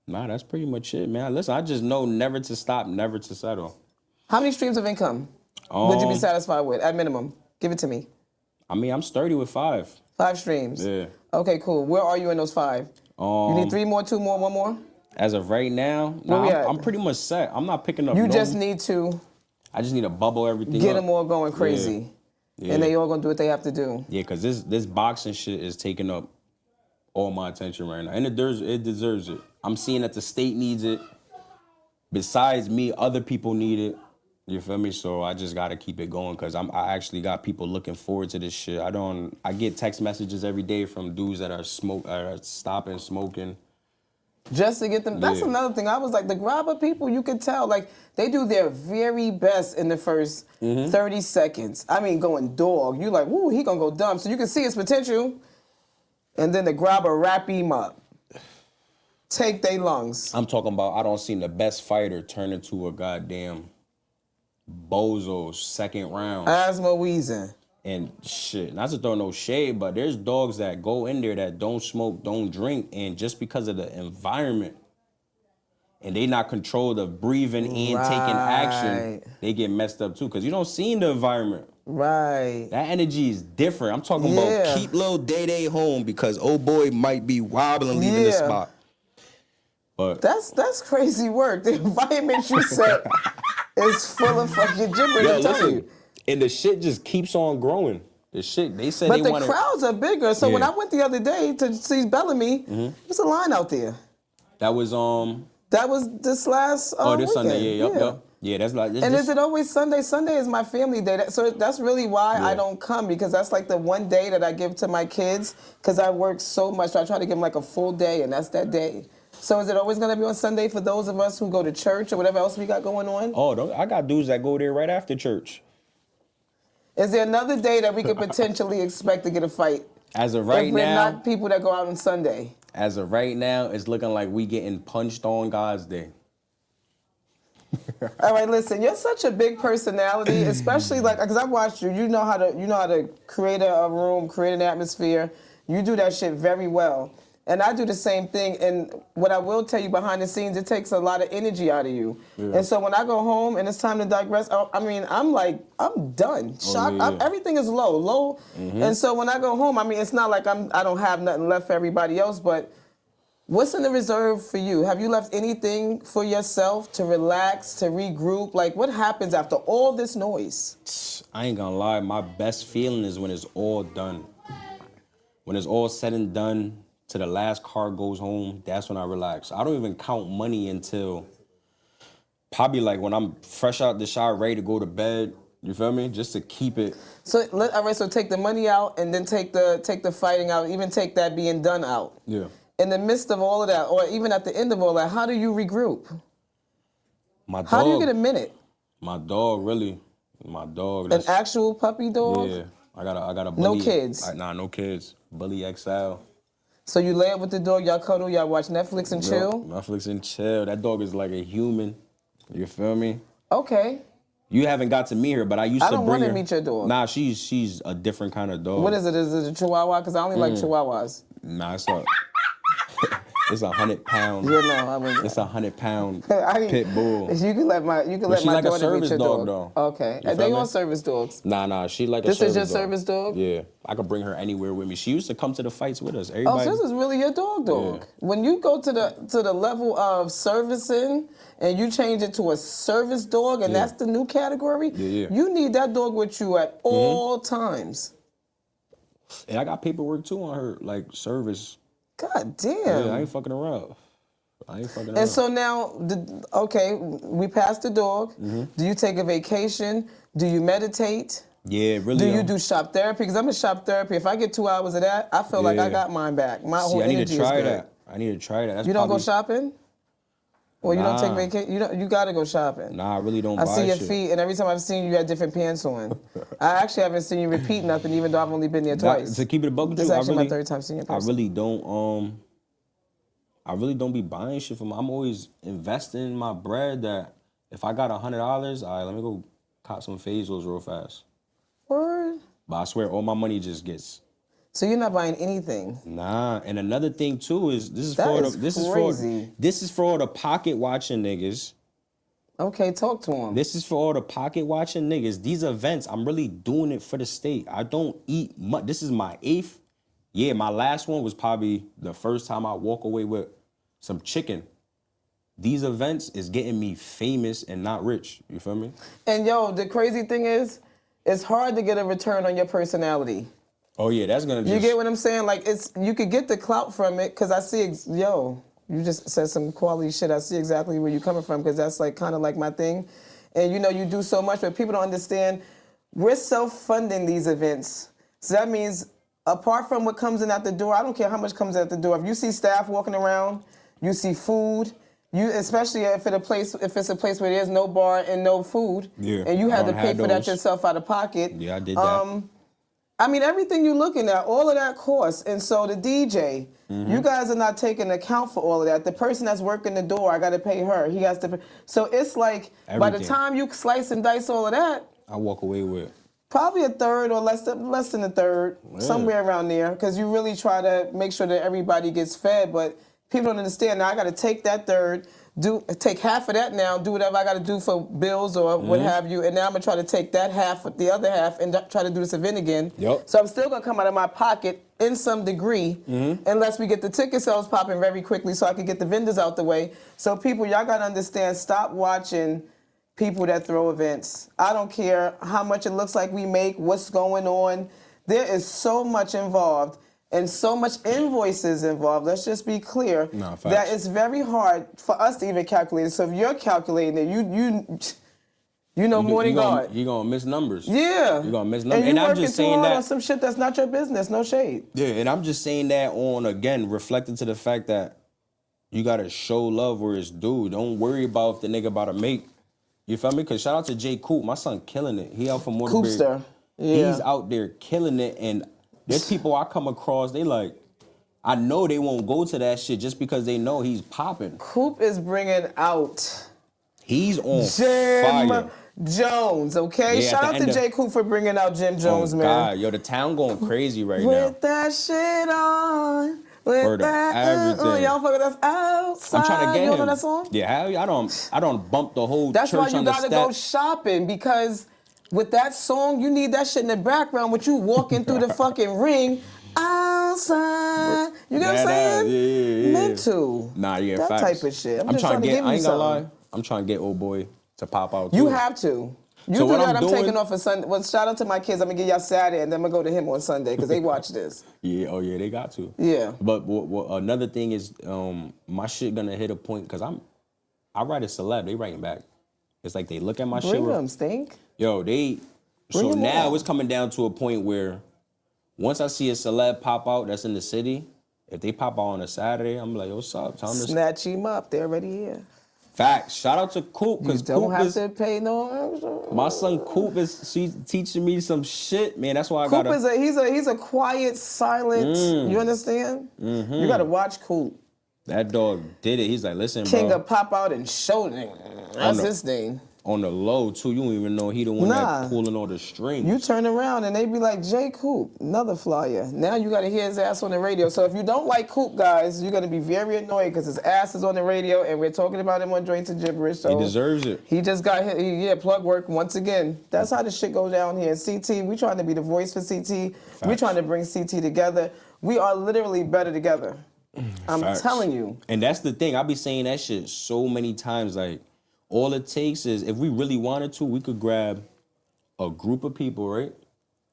Nah, that's pretty much it, man. Listen, I just know never to stop, never to settle. How many streams of income would you be satisfied with, at minimum? Give it to me. I mean, I'm sturdy with 5. 5 streams? Yeah. Okay, cool. Where are you in those 5? You need 3 more, 2 more, 1 more? As of right now, I'm pretty much set. I'm not picking up You just need to... I just need to bubble everything Get up. them all going crazy. Yeah. And they all gonna do what they have to do. Yeah, because this boxing shit is taking up all my attention right now. And it deserves it. I'm seeing that the state needs it. Besides me, other people need it. You feel me? So I just gotta keep it going because I actually got people looking forward to this shit. I get text messages every day from dudes that are stopping smoking. Just to get them. That's another thing. I was like, the grabber people, you could tell, like, they do their very best in the first 30 seconds. I mean, going dog. You like, woo, he gonna go dumb. So you can see his potential. And then the grabber wrap him up. Take they lungs. I'm talking about, I don't see the best fighter turn into a goddamn bozo second round. Asthma wheezing. And shit, not to throw no shade, but there's dogs that go in there that don't smoke, don't drink, and just because of the environment, and they not controlled of breathing and taking action, they get messed up too. Because you don't see in the environment. Right. That energy is different. I'm talking about keep little Day home because old boy might be wobbling leaving the spot. But that's crazy work. The environment you set is full of fucking gibberish. I'm telling you. And the shit just keeps on growing. The shit, they said but the crowds are bigger. So when I went the other day to see Bellamy, there's a line out there. That was this last this weekend. Sunday, yep. Yeah, that's like. And is it always Sunday? Sunday is my family day. So that's really why I don't come, because that's like the one day that I give to my kids, because I work so much. So I try to give them like a full day, and that's that day. So is it always going to be on Sunday for those of us who go to church or whatever else we got going on? Oh, I got dudes that go there right after church. Is there another day that we could potentially expect to get a fight? As of right if we're now, not people that go out on Sunday. As of right now, it's looking like we getting punched on God's day. All right, listen. You're such a big personality, especially like because I've watched you. You know how to create a room, create an atmosphere. You do that shit very well. And I do the same thing. And what I will tell you behind the scenes, it takes a lot of energy out of you. Yeah. And so when I go home and it's time to digress, I mean, I'm done. Shocked. Everything is low. And so when I go home, I mean, it's not like I don't have nothing left for everybody else, but what's in the reserve for you? Have you left anything for yourself to relax, to regroup? Like, what happens after all this noise? I ain't gonna lie. My best feeling is when it's all done. When it's all said and done, till the last car goes home, that's when I relax. I don't even count money until probably like when I'm fresh out the shower, ready to go to bed. You feel me? Just to keep it. So all right. So take the money out, and then take the fighting out. Even take that being done out. Yeah. In the midst of all of that, or even at the end of all that, how do you regroup? My dog. How do you get a minute? My dog, really. My dog. An actual puppy dog? Yeah. I got a bully. No kids? No kids. Bully XL. So you lay up with the dog, y'all cuddle, y'all watch Netflix and chill? Netflix and chill. That dog is like a human. You feel me? Okay. You haven't got to meet her, but I used to bring her. I don't want to meet your dog. Nah, she's a different kind of dog. What is it? Is it a Chihuahua? Because I only like Chihuahuas. Nah, it's 100 pounds. Yeah, no, I wouldn't. It's 100-pound pit bull. You can let my like daughter meet your dog. Though. Okay. Are they all service dogs? Nah, she like a service dog. This is your service dog? Yeah. I could bring her anywhere with me. She used to come to the fights with us. Everybody... Oh, so this is really your dog. Yeah. When you go to the level of servicing and you change it to a service dog, and that's the new category, you need that dog with you at all times. And I got paperwork too on her, like service. God damn. Yeah, I ain't fucking around. And so now, we passed the dog. Do you take a vacation? Do you meditate? Yeah, really. Do you do shop therapy? Because I'm in shop therapy. If I get 2 hours of that, I feel like I got mine back. My whole energy is good. I need to try that. You don't go shopping? Well, you don't take Nah. vacation. You gotta go shopping. Nah, I really don't I buy see your shit. feet, and every time I've seen you, you had different pants on. I actually haven't seen you repeat nothing, even though I've only been there twice. To keep it a buck with This is you, actually my third time seeing you in person. I really don't be buying shit from. I'm always investing my bread. That if I got $100, all right, let me go cop some Phasos real fast. Word. But I swear, all my money just gets. So you're not buying anything. Nah, and another thing too is this is That for is the, this crazy. is for all the pocket watching niggas. Okay, talk to him. This is for all the pocket watching niggas. These events, I'm really doing it for the state. I don't eat much. This is my 8th. Yeah, my last one was probably the first time I walk away with some chicken. These events is getting me famous and not rich. You feel me? And yo, the crazy thing is, it's hard to get a return on your personality. Oh yeah, that's gonna just... You get what I'm saying? Like, you could get the clout from it, because I see, yo, you just said some quality shit. I see exactly where you're coming from, because that's like kind of like my thing. And you know, you do so much, but people don't understand, we're self-funding these events. So that means, apart from what comes in out the door, I don't care how much comes out the door. If you see staff walking around, you see food, especially if it's a place where there's no bar and no food, yeah, and you had to pay for that yourself out of pocket. Yeah, I did that. I mean, everything you're looking at, all of that costs. And so the DJ, you guys are not taking account for all of that. The person that's working the door, I got to pay her. He has to pay. So it's like, by the time you slice and dice all of that, I walk away with probably a third or less than a third, somewhere around there, because you really try to make sure that everybody gets fed. But people don't understand. Now I got to take that third, take half of that now, do whatever I got to do for bills or what have you, and now I'm gonna try to take that half, the other half, and try to do this event again. Yep. So I'm still gonna come out of my pocket in some degree, unless we get the ticket sales popping very quickly, so I can get the vendors out the way. So people, y'all gotta understand. Stop watching people that throw events. I don't care how much it looks like we make, what's going on. There is so much involved. And so much invoices involved, let's just be clear, that it's very hard for us to even calculate it. So if you're calculating it, you know more than God. You're going to miss numbers. Yeah. You're going to miss numbers. And I'm just saying that on some shit that's not your business, no shade. Yeah, and I'm just saying that on, again, reflecting to the fact that you got to show love where it's due. Don't worry about if the nigga about to make. You feel me? Because shout out to J. Coop. My son killing it. He out from Waterbury. Coopster. Yeah. He's out there killing it, and there's people I come across, they like, I know they won't go to that shit just because they know he's popping. Coop is bringing out. He's on Jim fire. Jones, okay? Yeah, Shout out to J. Coop for bringing out Jim Jones, man. God, yo, the town going crazy right now. With that shit on. With that everything. Y'all fuck with us outside. I'm trying to get you him. Know that song? Yeah, I don't bump the whole That's church why on you the gotta go shopping, because with that song, you need that shit in the background with you walking through the fucking ring outside. You get what I'm saying? Yeah. Meant to. Nah, yeah, that facts. type of shit. I'm just trying to get, give you I ain't gonna something. lie. I'm trying to get old boy to pop out. You too. have to. You So do what that, I'm I'm taking doing- off for Sunday. Well, shout out to my kids. I'm gonna give y'all Saturday, and then I'm gonna go to him on Sunday, because they watch this. Yeah, oh yeah, they got to. Yeah. But another thing is, my shit gonna hit a point, because I write a celeb, they writing back. It's like they look at my shit. Bring them, Stink. Yo, so them now on. it's coming down to a point where once I see a celeb pop out that's in the city, if they pop out on a Saturday, I'm like, yo, what's up? Tell them to Snatch him up. They're already here. Facts. Shout out to Coop, You because don't Coop have is to pay no. my son. Coop she's teaching me some shit, man. That's why I Coop gotta. he's a quiet, silent. You understand? You gotta watch Coop. That dog did it. He's like, listen, King bro. of pop out and show. That's his name. On the low too, you don't even know he the one Nah. that pulling all the strings. You turn around and they be like, J. Coop, another flyer. Now you gotta hear his ass on the radio. So if you don't like Coop, guys, you're gonna be very annoyed, because his ass is on the radio and we're talking about him on Joints and Gibberish. So He deserves it. He just got hit. Plug work once again. That's how the shit goes down here. CT, we trying to be the voice for CT. We trying to bring CT together. We are literally better together. I'm Facts. telling you. And that's the thing. I be saying that shit so many times. Like, all it takes is, if we really wanted to, we could grab a group of people, right?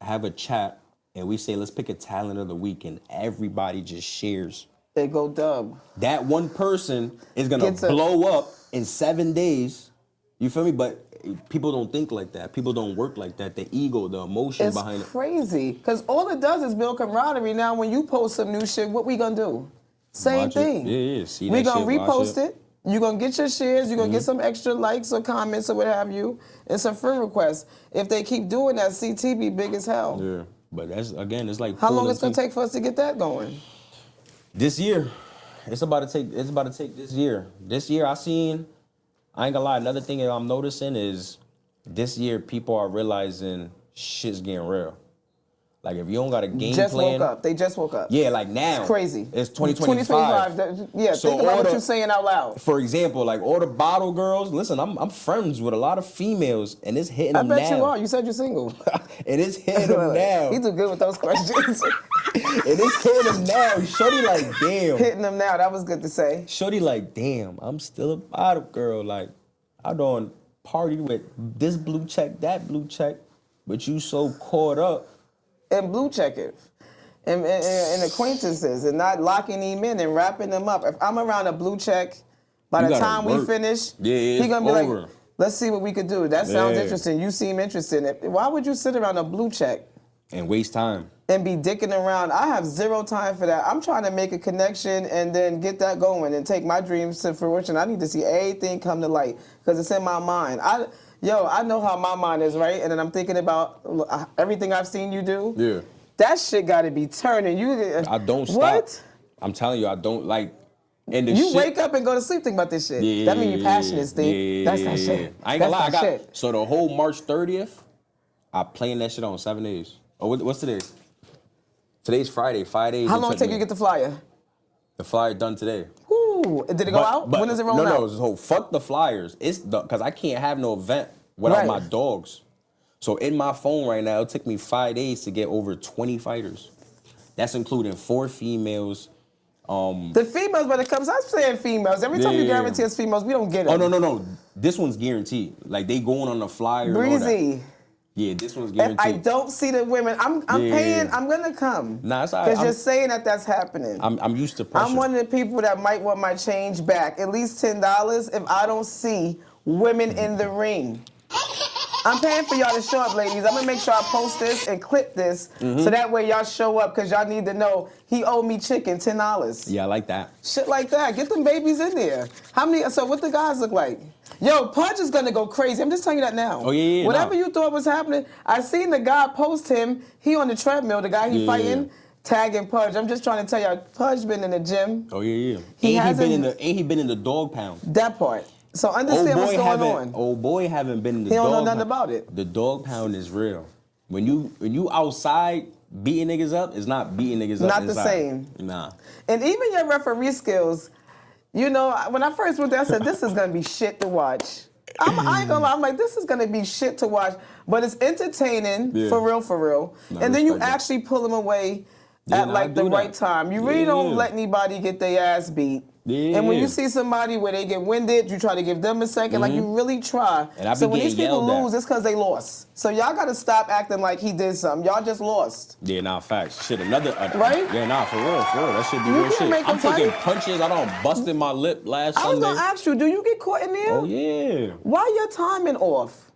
Have a chat, and we say, let's pick a talent of the week, and everybody just shares. They go dub. That one person is gonna Gets a- blow up in 7 days. You feel me? But people don't think like that. People don't work like that. The ego, the emotion It's behind it. crazy. Because all it does is build camaraderie. Now, when you post some new shit, what we gonna do? Same Watch it. thing. Yeah. See We that gonna shit, watch repost it. You're going to get your shares, you're going to get some extra likes or comments or what have you, and some friend requests. If they keep doing that, CT be big as hell. Yeah, but that's, again, it's like... How long it's going to take for us to get that going? This year. It's about to take this year. This year I ain't gonna lie, another thing that I'm noticing is this year people are realizing shit's getting real. Like, if you don't got a game just plan... woke up. They just woke up. Yeah, like now. It's crazy. It's 2025. Yeah, so think about what you're saying out loud. For example, like all the bottle girls, listen, I'm friends with a lot of females, and it's hitting them now. I bet you are. You said you're single. And it's hitting them now. You do good with those questions. And it's hitting them now. Shorty like, damn. Hitting them now. That was good to say. Shorty like, damn, I'm still a bottle girl. Like, I don't party with this blue check, that blue check, but you so caught up. And blue checkers and acquaintances and not locking them in and wrapping them up. If I'm around a blue check, by the time we finish, he's going to be like, let's see what we could do. That sounds interesting. You seem interested. Why would you sit around a blue check? And waste time. And be dicking around. I have zero time for that. I'm trying to make a connection and then get that going and take my dreams to fruition. I need to see everything come to light because it's in my mind. I know how my mind is, right? And then I'm thinking about everything I've seen you do. Yeah. That shit got to be turning. I don't stop. What? I'm telling you, I don't like. And you wake up and go to sleep thinking about this shit. Yeah, that means you're passionate, Steve. Yeah, that's that shit. I ain't gonna lie. So the whole March 30th, I playing that shit on 7 days. Oh, what's today? Today's Friday. 5 days. How long it take you to get the flyer? The flyer done today. Ooh, did it go out? When does it roll out? No, so fuck the flyers. It's because I can't have no event without my dogs. So in my phone right now, it took me 5 days to get over 20 fighters. That's including 4 females. The females, when it comes, I'm saying females. Every time you guarantee us females, we don't get it. Oh, no. This one's guaranteed. Like, they going on the flyer. Breezy. Yeah, this one's guaranteed. If I don't see the women, I'm paying, I'm going to come. Nah, it's all right. Because you're saying that's happening. I'm used to pressure. I'm one of the people that might want my change back. At least $10 if I don't see women in the ring. I'm paying for y'all to show up, ladies. I'm going to make sure I post this and clip this so that way y'all show up because y'all need to know he owed me chicken, $10. Yeah, I like that. Shit like that. Get them babies in there. So what the guys look like? Yo, Pudge is going to go crazy. I'm just telling you that now. Oh, yeah. Whatever you thought was happening, I seen the guy post him. He on the treadmill, the guy he fighting, tagging Pudge. I'm just trying to tell y'all, Pudge been in the gym. Oh, yeah. Ain't he been in the dog pound? That part. So understand what's going on. Old boy haven't been in the dog pound. He don't know nothing about it. The dog pound is real. When you outside beating niggas up, it's not beating niggas up Not inside. the same. Nah. And even your referee skills, you know, when I first went there, I said, this is going to be shit to watch. I ain't gonna lie, I'm like, this is gonna be shit to watch, but it's entertaining, for real. No, and then you actually pull them away at like the right time. You really don't let anybody get their ass beat. Yeah. And when you see somebody where they get winded, you try to give them a second. Like, you really try. So when these people lose, it's because they lost. So y'all got to stop acting like he did something. Y'all just lost. Yeah, nah, facts. Shit, another... right? Yeah, nah, for real. That should be real shit. I'm taking punches. I done busted my lip last Sunday. I was going to ask you, do you get caught in there? Oh, yeah. Why your timing off?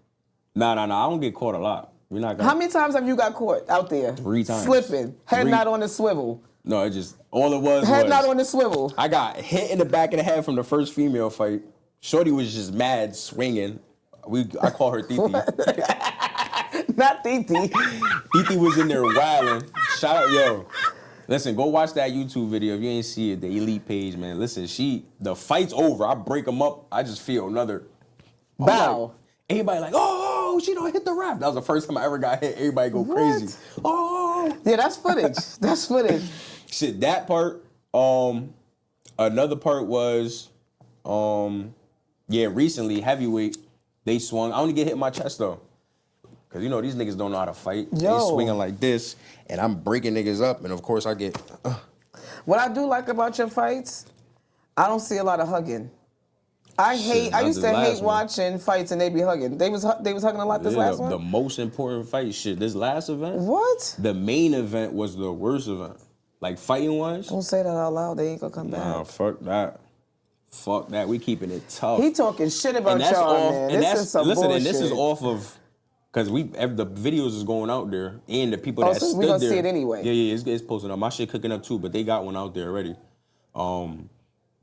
Nah. I don't get caught a lot. We're not gonna... How many times have you got caught out there? 3 times. Slipping. Head not on the swivel. No, it just... All it was Head not on the swivel. I got hit in the back of the head from the first female fight. Shorty was just mad, swinging. I call her Titi. Not Titi. Titi was in there wilding. Shout out, yo. Listen, go watch that YouTube video if you ain't see it, the Elite page, man. Listen, the fight's over. I break them up. I just feel another... Bow. Like, everybody like, oh, she don't hit the ref. That was the first time I ever got hit. Everybody go crazy. Oh. Yeah, that's footage. That's footage. Shit, that part. Another part was, recently, heavyweight, they swung. I only get hit in my chest, though. Because, you know, these niggas don't know how to fight. They swinging like this, and I'm breaking niggas up, and of course I get... What I do like about your fights, I don't see a lot of hugging. I used to hate watching fights and they be hugging. They was hugging a lot this last one? The most important fight, shit. This last event? What? The main event was the worst event. Like, fighting-wise? Don't say that out loud. They ain't gonna come back. Nah, fuck that. Fuck that. We keeping it tough. He talking shit about y'all, man. This is some bullshit. And this is off of... Because the videos is going out there, and the people that stood there... we gonna see it anyway. Yeah, it's posting up. My shit cooking up, too, but they got one out there already.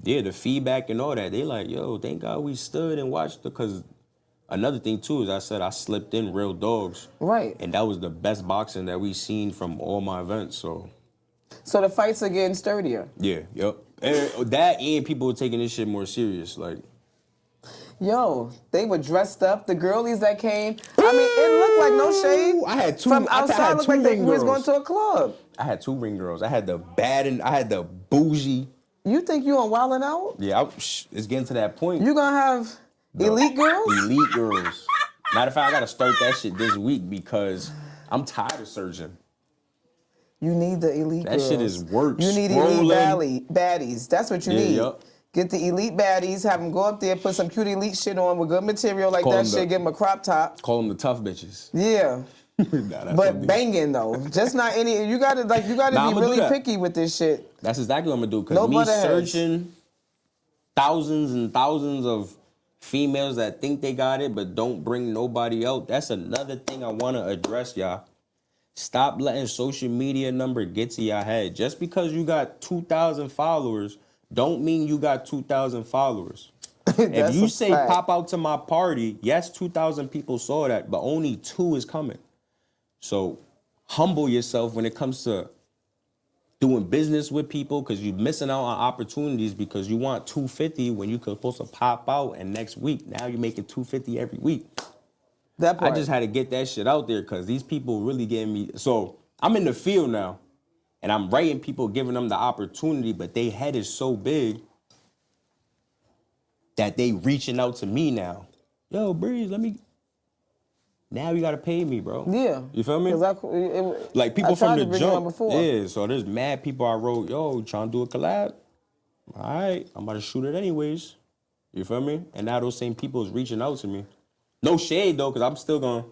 Yeah, the feedback and all that. They like, yo, thank God we stood and watched because another thing too is I said I slipped in real dogs. Right. And that was the best boxing that we seen from all my events. So the fights are getting sturdier. yeah, yep. And that and people were taking this shit more serious. Like, Yo, they were dressed up. The girlies that came. I mean, it looked like no shade. I had two. From I outside, had looked two like they ring was girls. going to a club. I had two ring girls. I had the bad and I had the bougie. You think you on Wildin' Out? Yeah, it's getting to that point. You gonna have elite girls? Elite girls. Matter of fact, I gotta start that shit this week because I'm tired of searching. You need the elite girls. That shit is work. You need elite baddies. That's what you need. Yep. Get the elite baddies, have them go up there, put some cute elite shit on with good material like that shit, give them a crop top. Call them the tough bitches. Yeah. Nah, but banging though. Just not any, you gotta be really picky with this shit. That's exactly what I'm gonna do. Cause me searching thousands and thousands of females that think they got it but don't bring nobody out. That's another thing I wanna address, y'all. Stop letting social media number get to your head. Just because you got 2,000 followers, don't mean you got 2,000 followers. If you say pop out to my party, yes, 2,000 people saw that, but only 2 is coming. So humble yourself when it comes to doing business with people because you're missing out on opportunities because you want 250 when you're supposed to pop out and next week, now you're making 250 every week. That part. I just had to get that shit out there because these people really getting me. So I'm in the field now and I'm writing people, giving them the opportunity, but their head is so big that they reaching out to me now. Yo, Breeze, now you gotta pay me, bro. Yeah. You feel me? Like people from the jump. Yeah, so there's mad people I wrote, yo, trying to do a collab? All right, I'm about to shoot it anyways. You feel me? And now those same people is reaching out to me. No shade though, because I'm still gonna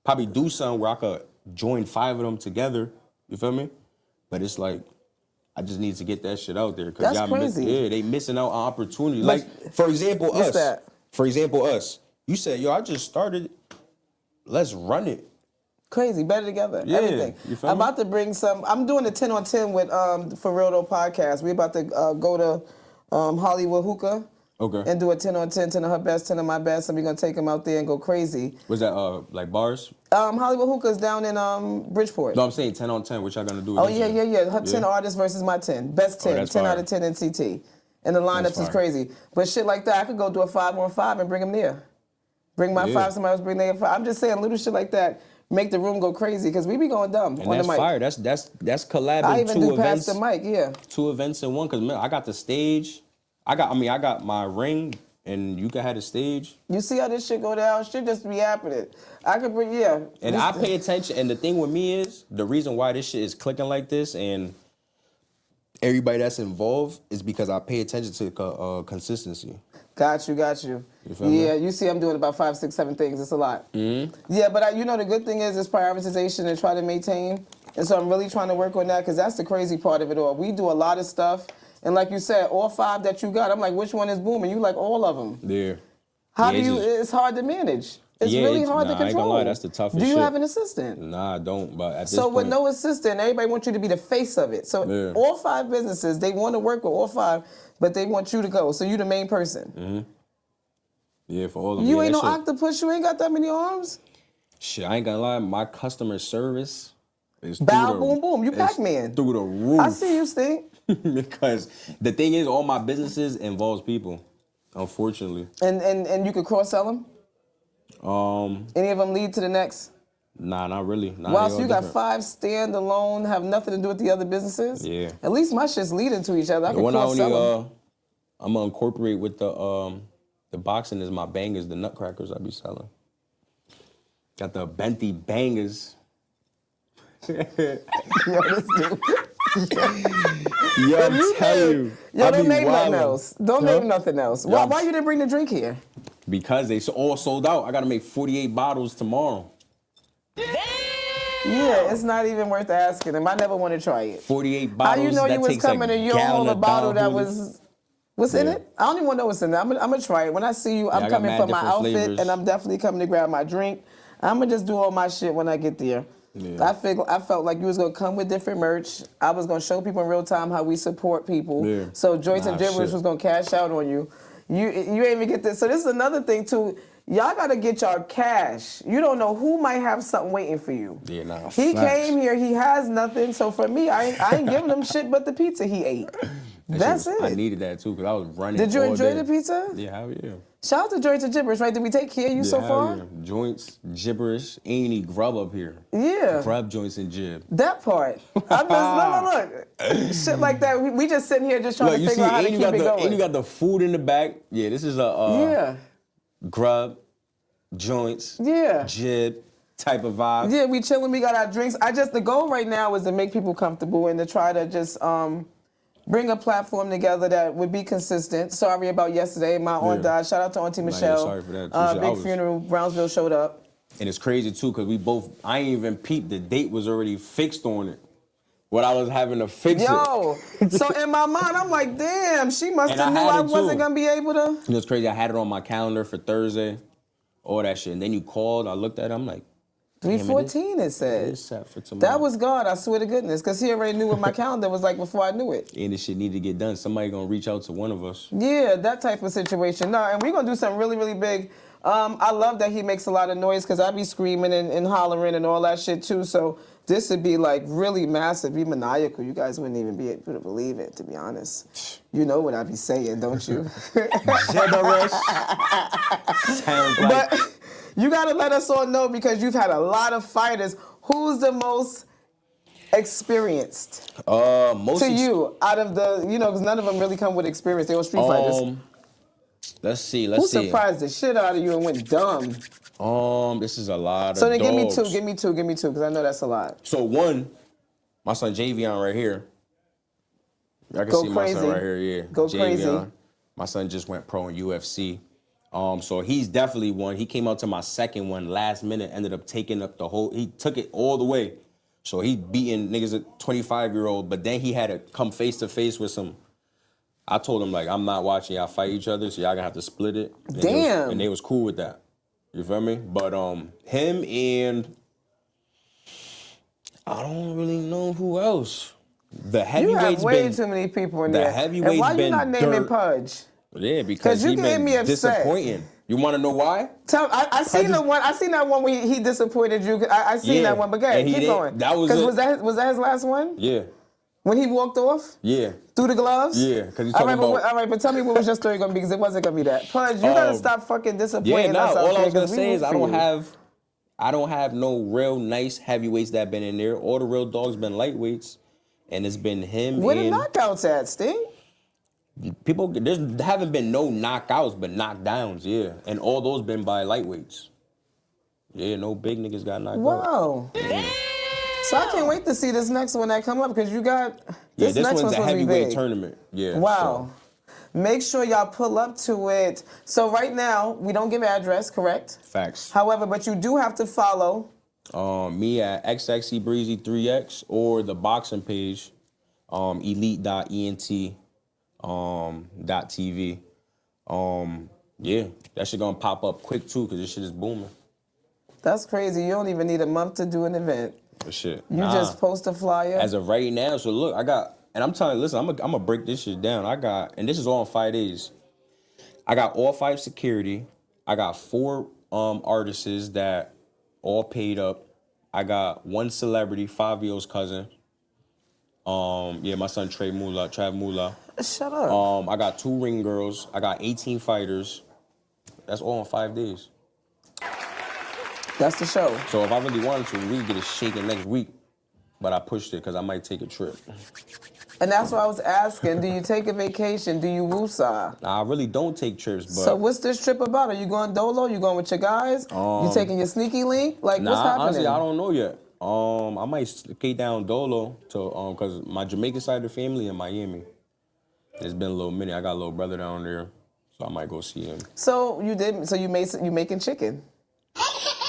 probably do something where I could join 5 of them together. You feel me? But it's like, I just need to get that shit out there. That's crazy. They missing out on opportunity. Like, for example, us. For example, us. You said, yo, I just started. Let's run it. Crazy, better together. Yeah, everything. I'm about to bring I'm doing a 10 on 10 with For Real Though podcast. We're about to go to Hollywood Hookah. Okay. And do a 10 on 10, 10 of her best, 10 of my best, and we're gonna take them out there and go crazy. Was that like bars? Hollywood Hookah's down in Bridgeport. No, I'm saying 10 on 10, what y'all gonna do? Oh yeah. Her 10 artists versus my 10. Best 10, 10 out of 10 NCT. And the lineups is crazy. But shit like that, I could go do a 5 on 5 and bring them there. Bring my 5, somebody else bring their 5. I'm just saying little shit like that make the room go crazy because we be going dumb and on the mic. Fire. That's collabing. I even do past the mic, yeah. 2 events in one because I got the stage. I got my ring. And you can have the stage. You see how this shit go down? Shit just be happening. I could bring, yeah. And I pay attention. And the thing with me is, the reason why this shit is clicking like this and everybody that's involved is because I pay attention to consistency. Got you. You feel me? You see I'm doing about 5, 6, 7 things. It's a lot. Mm-hmm. Yeah, but the good thing is prioritization and try to maintain. And so I'm really trying to work on that because that's the crazy part of it all. We do a lot of stuff. And like you said, all 5 that you got, I'm like, which one is booming? You like all of them. Yeah. How do you, it's hard to manage. It's really hard to control. I ain't gonna lie, that's the toughest shit. Do you have an assistant? Nah, I don't, but at this point. So with point, no assistant, everybody wants you to be the face of it. So all 5 businesses, they want to work with all 5, but they want you to go. So you the main person. Mm-hmm. Yeah, for all of them. You ain't no octopus, you ain't got that many arms. Shit, I ain't gonna lie, my customer service is boom, boom. You Pac-Man. Through the roof. I see you, Stink. Because the thing is, all my businesses involves people, unfortunately. And you could cross-sell them? Any of them lead to the next? Nah, not really. Wow, so you got 5 standalone, have nothing to do with the other businesses? Yeah. At least my shit's leading to each other. I can cross-sell them. I'm gonna incorporate with the boxing is my bangers, the nutcrackers I be selling. Got the Bentley bangers. Yo, this dude. Yo, I'm telling you. Yo, don't name nothing else. Don't name nothing else. Why you didn't bring the drink here? Because they all sold out. I gotta make 48 bottles tomorrow. Yeah, it's not even worth asking him. I never want to try it. 48 bottles. How you know you was coming and you don't hold a bottle that was... What's in it? I don't even want to know what's in it. I'm gonna try it. When I see you, I'm coming for my outfit, and I'm definitely coming to grab my drink. I'm gonna just do all my shit when I get there. I felt like you was gonna come with different merch. I was gonna show people in real time how we support people. Yeah. So Joints and Gibberish was gonna cash out on you. You ain't even get this. So this is another thing too. Y'all gotta get y'all cash. You don't know who might have something waiting for you. Yeah, nah. He came here, he has nothing. So for me, I ain't giving him shit but the pizza he ate. That's it. I needed that too because I was running. Did you all enjoy day. the pizza? Yeah, hell yeah. Shout out to Joints and Gibberish, right? Did we take care of you so hell far? Yeah. Joints, Gibberish, ain't any grub up here. Yeah. Grub, joints, and jib. That part. I'm just look. Shit like that. We just sitting here just trying to figure out how to keep it going. And you got the food in the back. Yeah, this is a grub, joints, jib type of vibe. Yeah, we chilling. We got our drinks. The goal right now is to make people comfortable and to try to just bring a platform together that would be consistent. Sorry about yesterday. My aunt died. Shout out to Auntie Michelle. Sorry for that. Big funeral. Brownsville showed up. And it's crazy too, because I ain't even peeped. The date was already fixed on it. What I was having to fix it. So in my mind, I'm like, damn, she must have knew I wasn't going to be able to. You know, it's crazy. I had it on my calendar for Thursday, all that shit. And then you called, I looked at it, I'm like, 3:14 it said. It's set for tomorrow. That was God, I swear to goodness, because he already knew what my calendar was like before I knew it. And this shit need to get done. Somebody gonna reach out to one of us. Yeah, that type of situation. No, and we're gonna do something really, really big. I love that he makes a lot of noise because I be screaming and hollering and all that shit too. So this would be like really massive, be maniacal. You guys wouldn't even be able to believe it, to be honest. You know what I be saying, don't you? Gibberish. Sounds like. But you gotta let us all know because you've had a lot of fighters. Who's the most experienced to you out of the, because none of them really come with experience. They're all street fighters. Let's see. Who surprised the shit out of you and went dumb? This is a lot of So then dogs. give me two, because I know that's a lot. So one, my son Javion right here. I can see my son right here, yeah. Go Javion. crazy. My son just went pro in UFC. So he's definitely one. He came out to my second one last minute, ended up taking up he took it all the way. So he beating niggas at 25-year-old, but then he had to come face to face with some. I told him, like, I'm not watching y'all fight each other, so y'all gonna have to split it. And they was cool with that. You feel me? But him and I don't really know who else. The heavyweights you have way too many people in there. The heavyweights and why been you not naming Pudge? Yeah, because you he getting been me upset. disappointing. You want to know why? I seen the one. I seen that one where he disappointed you. I seen that one, but go ahead, keep going. That was was that his last one? Yeah. When he walked off? Yeah. Through the gloves? Yeah, because he's talking about... All right, but tell me what was your story going to be, because it wasn't going to be that. Pudge, you got to stop fucking disappointing us out all there, I was going to say is I don't have no real nice heavyweights that been in there. All the real dogs been lightweights, and it's been him Where the knockouts at, Sting? People, there haven't been no knockouts, but knockdowns, yeah. And all those been by lightweights. Yeah, no big niggas got knocked out. Wow. Yeah. So I can't wait to see this next one that come up, because you got this next one's a heavyweight tournament. Yeah. Wow. So. Make sure y'all pull up to it. So right now we don't give address, correct? Facts. However, but you do have to follow. Me at XXEBreezy3X or the boxing page, elite.ent .tv. Yeah, that shit gonna pop up quick too, because this shit is booming. That's crazy. You don't even need a month to do an event. For shit. You just post a flyer? As of right now, so look, and I'm telling you, listen, I'm gonna break this shit down. And this is all in 5 days. I got all 5 security. I got 4 artists that all paid up. I got 1 celebrity, Fabio's cousin. My son Trav Mula. Shut up. I got 2 ring girls. I got 18 fighters. That's all in 5 days. That's the show. So if I really wanted to, we could get it shaking next week. But I pushed it because I might take a trip. And that's why I was asking, do you take a vacation? Do you woosah? Nah, I really don't take trips, but... So what's this trip about? Are you going dolo? You going with your guys? You taking your sneaky link? Like, what's happening? Honestly, I don't know yet. I might skate down dolo to because my Jamaican side of the family in Miami. It's been a little minute. I got a little brother down there, so I might go see him. So you making chicken?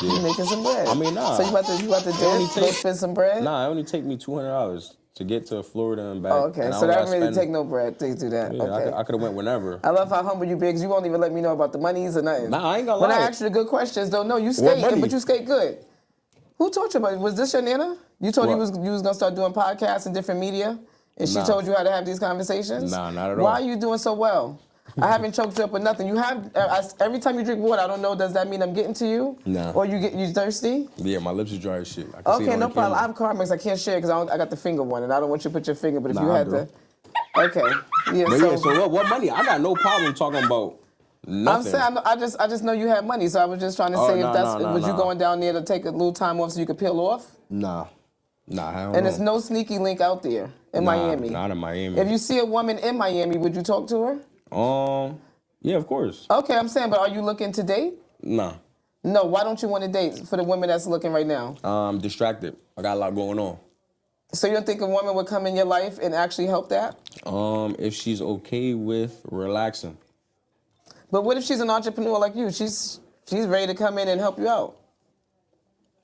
Yeah. You making some bread? I mean, nah. So you about to go spend some bread? Nah, it only take me $200 to get to Florida and back. Oh, okay. So that really take no bread to do that. Yeah, okay. I could have went whenever. I love how humble you be, because you won't even let me know about the monies or nothing. Nah, I ain't gonna lie. When I ask you the good questions, though, no, you skate, but you skate good. Who told you about it? Was this your nana? You told you was gonna start doing podcasts in different media, and she told you how to have these conversations? Nah, not at all. Why are you doing so well? I haven't choked you up with nothing. You have every time you drink water. I don't know. Does that mean I'm getting to you? Nah. Or you thirsty? Yeah, my lips are dry as shit. I can see it Okay, on no the problem. camera. I have Carmex. I can't share because I got the finger one, and I don't want you to put your finger. But if you I had do. to, okay, yeah. But yeah, so what money? I got no problem talking about nothing. I'm saying I just know you had money, so I was just trying to say if was you going down there to take a little time off so you could peel off? Nah, hell And no. there's no sneaky link out there in Miami. Not in Miami. If you see a woman in Miami, would you talk to her? Yeah, of course. Okay, I'm saying, but are you looking to date? Nah. No, why don't you want to date for the women that's looking right now? I'm distracted. I got a lot going on. So you don't think a woman would come in your life and actually help that? If she's okay with relaxing. But what if she's an entrepreneur like you? She's ready to come in and help you out.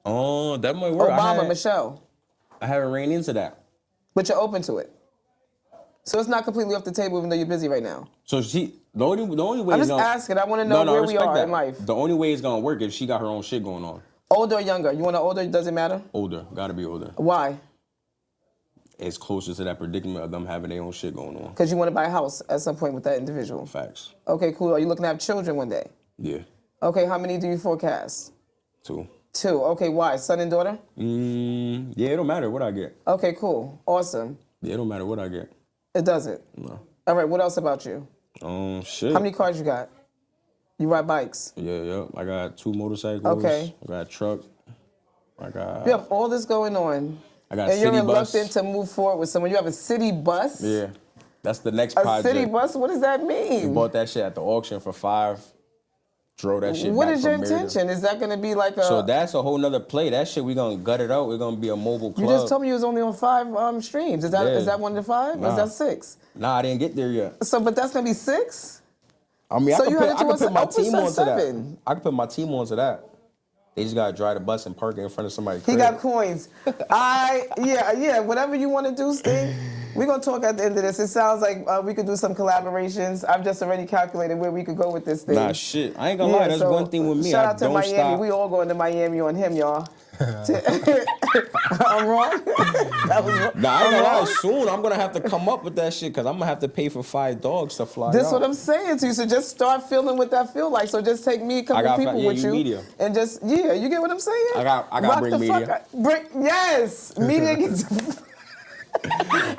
That might work. Michelle. I haven't ran into that. But you're open to it. So it's not completely off the table even though you're busy right now. So the only way I'm just asking. I want to know where we are in life. The only way it's gonna work is she got her own shit going on. Older or younger? You want an older? Does it matter? Older, gotta be older. Why? It's closer to that predicament of them having their own shit going on. Because you want to buy a house at some point with that individual. Facts. Okay, cool. Are you looking to have children one day? Yeah. Okay, how many do you forecast? 2. 2. Okay, why? Son and daughter? Yeah, it don't matter what I get. Okay, cool. Awesome. Yeah, it don't matter what I get. It doesn't? No. All right, what else about you? Shit. How many cars you got? You ride bikes? Yeah. I got 2 motorcycles. Okay. I got a truck. I got... You have all this going on. I got a and city you're bus. reluctant to move forward with someone. You have a city bus? Yeah. That's the next A project. city bus? What does that mean? Bought that shit at the auction for 5. Drove that shit What back is from your Merida. intention? Is that going to be like a... So that's a whole nother play. That shit, we gonna gut it out. We're gonna be a mobile club. You just told me you was only on 5 streams. Is that one of the 5? Or is that 6? Nah, I didn't get there yet. So, but that's going to be 6? I mean, So I you could had to put my team onto 7. that. I could put my team onto that. They just gotta drive the bus and park it in front of somebody's crib. He got coins. Yeah, whatever you want to do, Sting. We're going to talk at the end of this. It sounds like we could do some collaborations. I've just already calculated where we could go with this thing. Nah, shit. I ain't gonna lie. That's one thing with me. Shout out to don't Miami. stop. We all going to Miami on him, y'all. I'm wrong? That was wrong. Nah, I ain't gonna lie. Soon I'm gonna have to come up with that shit because I'm gonna have to pay for 5 dogs to fly This out. what I'm saying to you. So just start feeling what that feel like. So just take me a couple people with you. Media. And just, you get what I'm saying? I got bring media. Yes, media gets...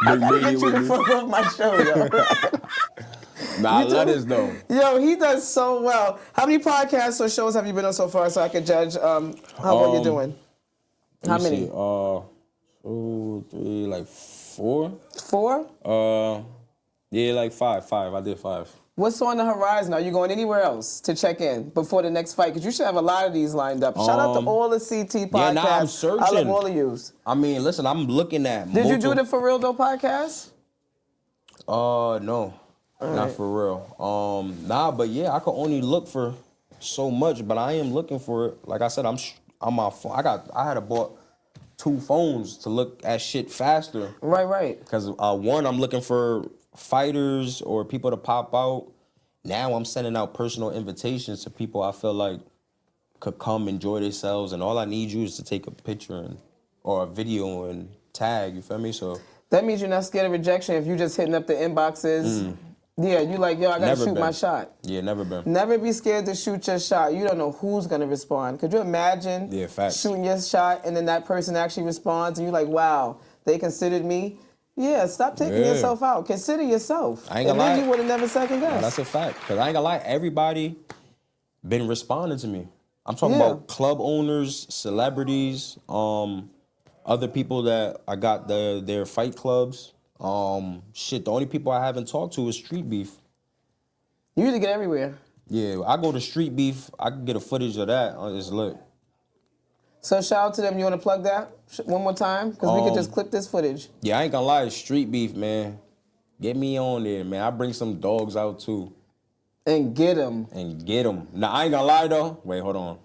Bring media Get you with the me. front of my show, yo. Nah, I love this though. Yo, he does so well. How many podcasts or shows have you been on so far so I can judge how well you're doing? How Let me many? see. 2, 3, like 4. 4? Yeah, like 5. I did 5. What's on the horizon? Are you going anywhere else to check in before the next fight? Because you should have a lot of these lined up. Shout out to all the CT podcasts. Yeah, nah, I'm searching. I love all of yous. I mean, listen, I'm looking at. Did you do the For Real Though podcast? No, not for real. Nah, but yeah, I could only look for so much, but I am looking for it. Like I said, I'm on my phone. I had to bought 2 phones to look at shit faster. Right. Because one, I'm looking for fighters or people to pop out. Now I'm sending out personal invitations to people I feel like could come enjoy themselves, and all I need you is to take a picture or a video and tag. You feel me? So that means you're not scared of rejection if you just hitting up the inboxes. Yeah, you like, yo, I gotta shoot my shot. Yeah, never been. Never be scared to shoot your shot. You don't know who's gonna respond. Could you imagine shooting your shot and then that person actually responds and you're like, wow, they considered me? Yeah, stop taking yourself out. Consider yourself. I ain't gonna lie. And then you would have never second guessed. No, that's a fact. Because I ain't gonna lie, everybody been responding to me. I'm talking about club owners, celebrities, other people that I got their fight clubs. The only people I haven't talked to is Street Beef. You need to get everywhere. Yeah, I go to Street Beef. I can get a footage of that. It's lit. So shout out to them. You want to plug that one more time? Because we could just clip this footage. Yeah, I ain't gonna lie. Street Beef, man. Get me on there, man. I bring some dogs out too. And get them. Now, I ain't gonna lie though. Wait, hold on.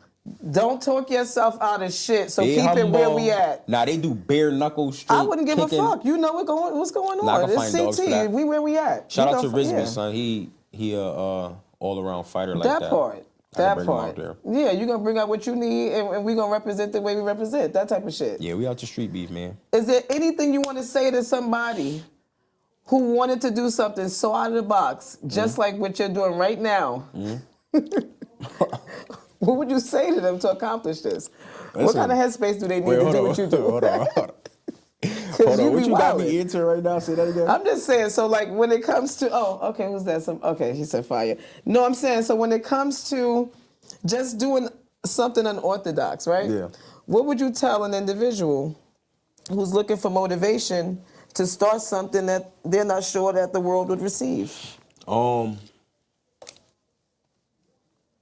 Don't talk yourself out of shit. So keep it where we at. Nah, they do bare knuckle straight. I wouldn't give a fuck. You know what's going on. Nah, I can It's find dogs for that. We where we at. Shout out to Rizby, son. He all around fighter like that. That part. That bring them part. out there. Yeah, you're going to bring out what you need, and we're going to represent the way we represent. That type of shit. Yeah, we out the street beef, man. Is there anything you want to say to somebody who wanted to do something so out of the box, just like what you're doing right now? What would you say to them to accomplish this? What kind of headspace do they need to do what you do? Hold on. Hold on, what you got me into right now? Say that again. I'm just saying, so like when it comes to, okay, who's that? Okay, he said fire. No, I'm saying, so when it comes to just doing something unorthodox, right? Yeah. What would you tell an individual who's looking for motivation to start something that they're not sure that the world would receive?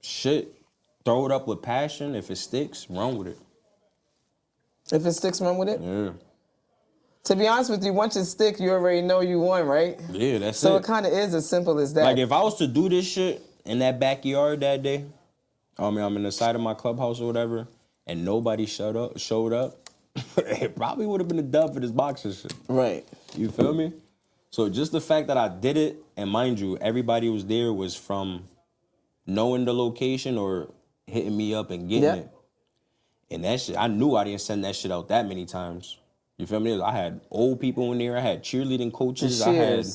Shit. Throw it up with passion. If it sticks, run with it. If it sticks, run with it? Yeah. To be honest with you, once it sticks, you already know you won, right? Yeah, that's So it. it kind of is as simple as that. Like if I was to do this shit in that backyard that day, I'm in the side of my clubhouse or whatever, and nobody showed up, it probably would have been a dub for this boxing shit. Right. You feel me? So just the fact that I did it, and mind you, everybody was there was from knowing the location or hitting me up and getting it. And that shit, I knew I didn't send that shit out that many times. You feel me? I had old people in there. I had cheerleading coaches. I had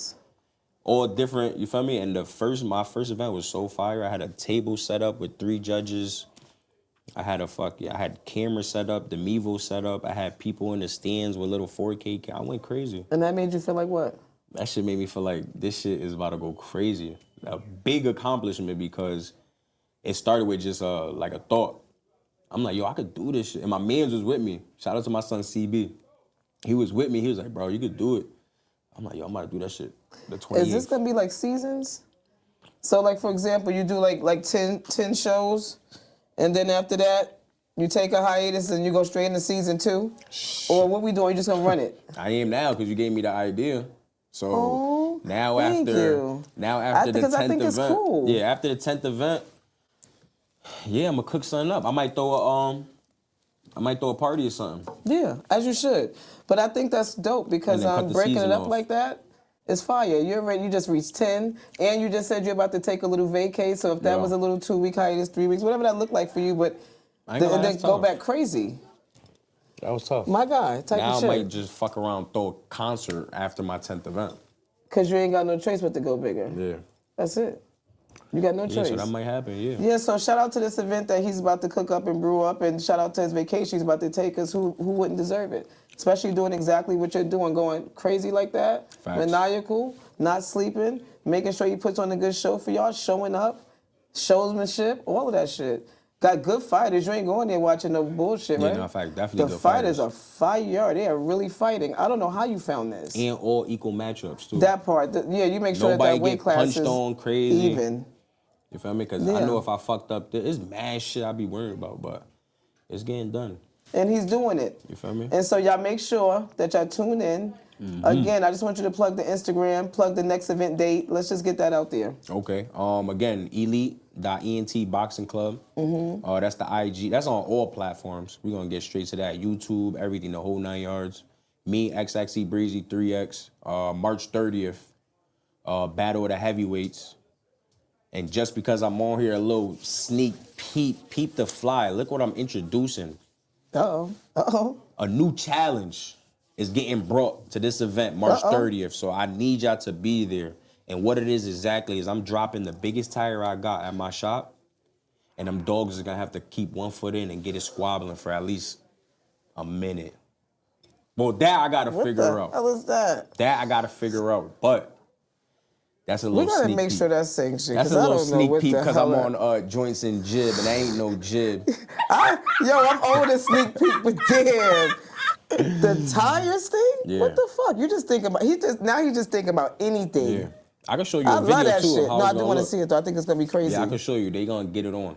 all different, you feel me? And my first event was so fire. I had a table set up with 3 judges. I had I had cameras set up, the Mevo set up. I had people in the stands with little 4K. I went crazy. And that made you feel like what? That shit made me feel like this shit is about to go crazy. A big accomplishment because it started with just like a thought. I'm like, yo, I could do this shit. And my mans was with me. Shout out to my son, CB. He was with me. He was like, bro, you could do it. I'm like, yo, I'm about to do that shit. The 28th. Is this gonna be like seasons? So like, for example, you do like 10 shows, and then after that, you take a hiatus and you go straight into season 2? Or what we doing, you just gonna run it? I am now because you gave me the idea. So now thank after you. the 10th I think event. it's cool. Yeah, after the 10th event, yeah, I'm gonna cook something up. I might throw a party or something. Yeah, as you should. But I think that's dope because breaking it up like that is fire. You just reached 10, and you just said you're about to take a little vacay. So if that was a little 2-week hiatus, 3 weeks, whatever that looked like for you, but then go back crazy. That was tough. My guy, type now of shit. I might just fuck around, throw a concert after my 10th event. Because you ain't got no choice but to go bigger. Yeah. That's it. You got no choice. Yeah, so that might happen, yeah. Yeah, so shout out to this event that he's about to cook up and brew up, and shout out to his vacation he's about to take, because who wouldn't deserve it? Especially doing exactly what you're doing, going crazy like that, maniacal, not sleeping, making sure he puts on a good show for y'all, showing up, showsmanship, all of that shit. Got good fighters. You ain't going there watching no bullshit, right? Yeah, no, in fact, definitely the good fighters. The fighters are fire. They are really fighting. I don't know how you found this. And all equal matchups, too. That part. Yeah, you make sure that weight class is punched on crazy. Even. You feel me? Because I know if I fucked up, there's mad shit I'd be worried about, but it's getting done. And he's doing it. You feel me? And so y'all make sure that y'all tune in. Again, I just want you to plug the Instagram, plug the next event date. Let's just get that out there. Okay. Again, elite.ent boxing club. That's the IG. That's on all platforms. We're gonna get straight to that. YouTube, everything, the whole 9 yards. Me, XXE Breezy, 3X. March 30th, Battle of the Heavyweights. And just because I'm on here, a little sneak peep the fly. Look what I'm introducing. A new challenge is getting brought to this event March 30th. So I need y'all to be there. And what it is exactly is I'm dropping the biggest tire I got at my shop. And them dogs are going to have to keep one foot in and get it squabbling for at least a minute. Well, that I got to figure out. What the hell is that? That I got to figure out. But that's a little sneak peek. We got to make sure that's saying shit. That's a little sneak peek because I'm on joints and jib, and I ain't no jib. I'm over the sneak peek, but damn. The tires thing? Yeah. What the fuck? You just think about, he just thinking about anything. Yeah. I can show you a love video that too. Shit. Of how no, it's I do want to see it though. I think it's gonna be crazy. Yeah, I can show you. They gonna get it on,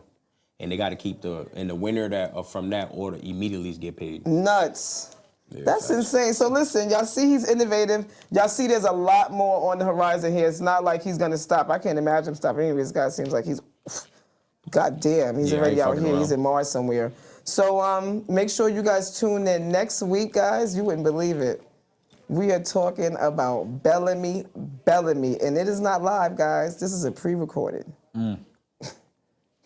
and they got to keep the winner that from that order immediately get paid. Nuts. Yeah, that's insane. So listen, y'all see he's innovative. Y'all see there's a lot more on the horizon here. It's not like he's gonna stop. I can't imagine him stopping. Anyway, this guy seems like he's, goddamn, he's already out here. He's in Mars somewhere. So make sure you guys tune in next week, guys. You wouldn't believe it. We are talking about Bellamy, and it is not live, guys. This is a pre-recorded.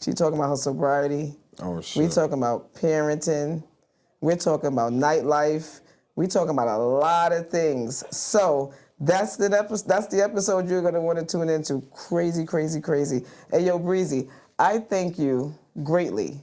She talking about her sobriety. Oh, shit. We talking about parenting. We're talking about nightlife. We talking about a lot of things. So that's the episode you're gonna want to tune into. Crazy, crazy, crazy. Hey, yo, Breezy, I thank you greatly.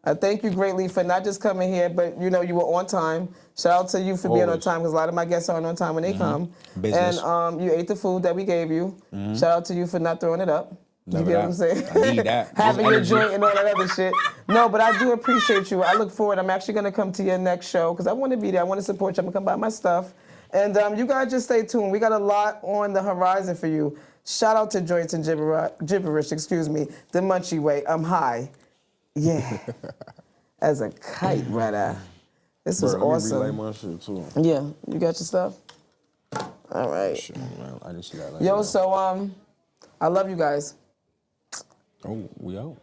I thank you greatly for not just coming here, but you were on time. Shout out to you for being on Always. time, because a lot of my guests aren't on time when they come. Business. And you ate the food that we gave you. Shout out to you for not throwing it up. You Never get what I'm that. saying? I need that. Having This your energy. joint and all that other shit. No, but I do appreciate you. I look forward. I'm actually going to come to your next show because I want to be there. I want to support you. I'm going to come buy my stuff. And you guys just stay tuned. We got a lot on the horizon for you. Shout out to Joints and Gibberish, the Munchie Way. I'm high. Yeah. As a kite, brother. This was Bro, let me awesome. relay my shit, too. Yeah. You got your stuff? All right. Shit, man. I didn't see that. Yo, so I love you guys. Oh, we out.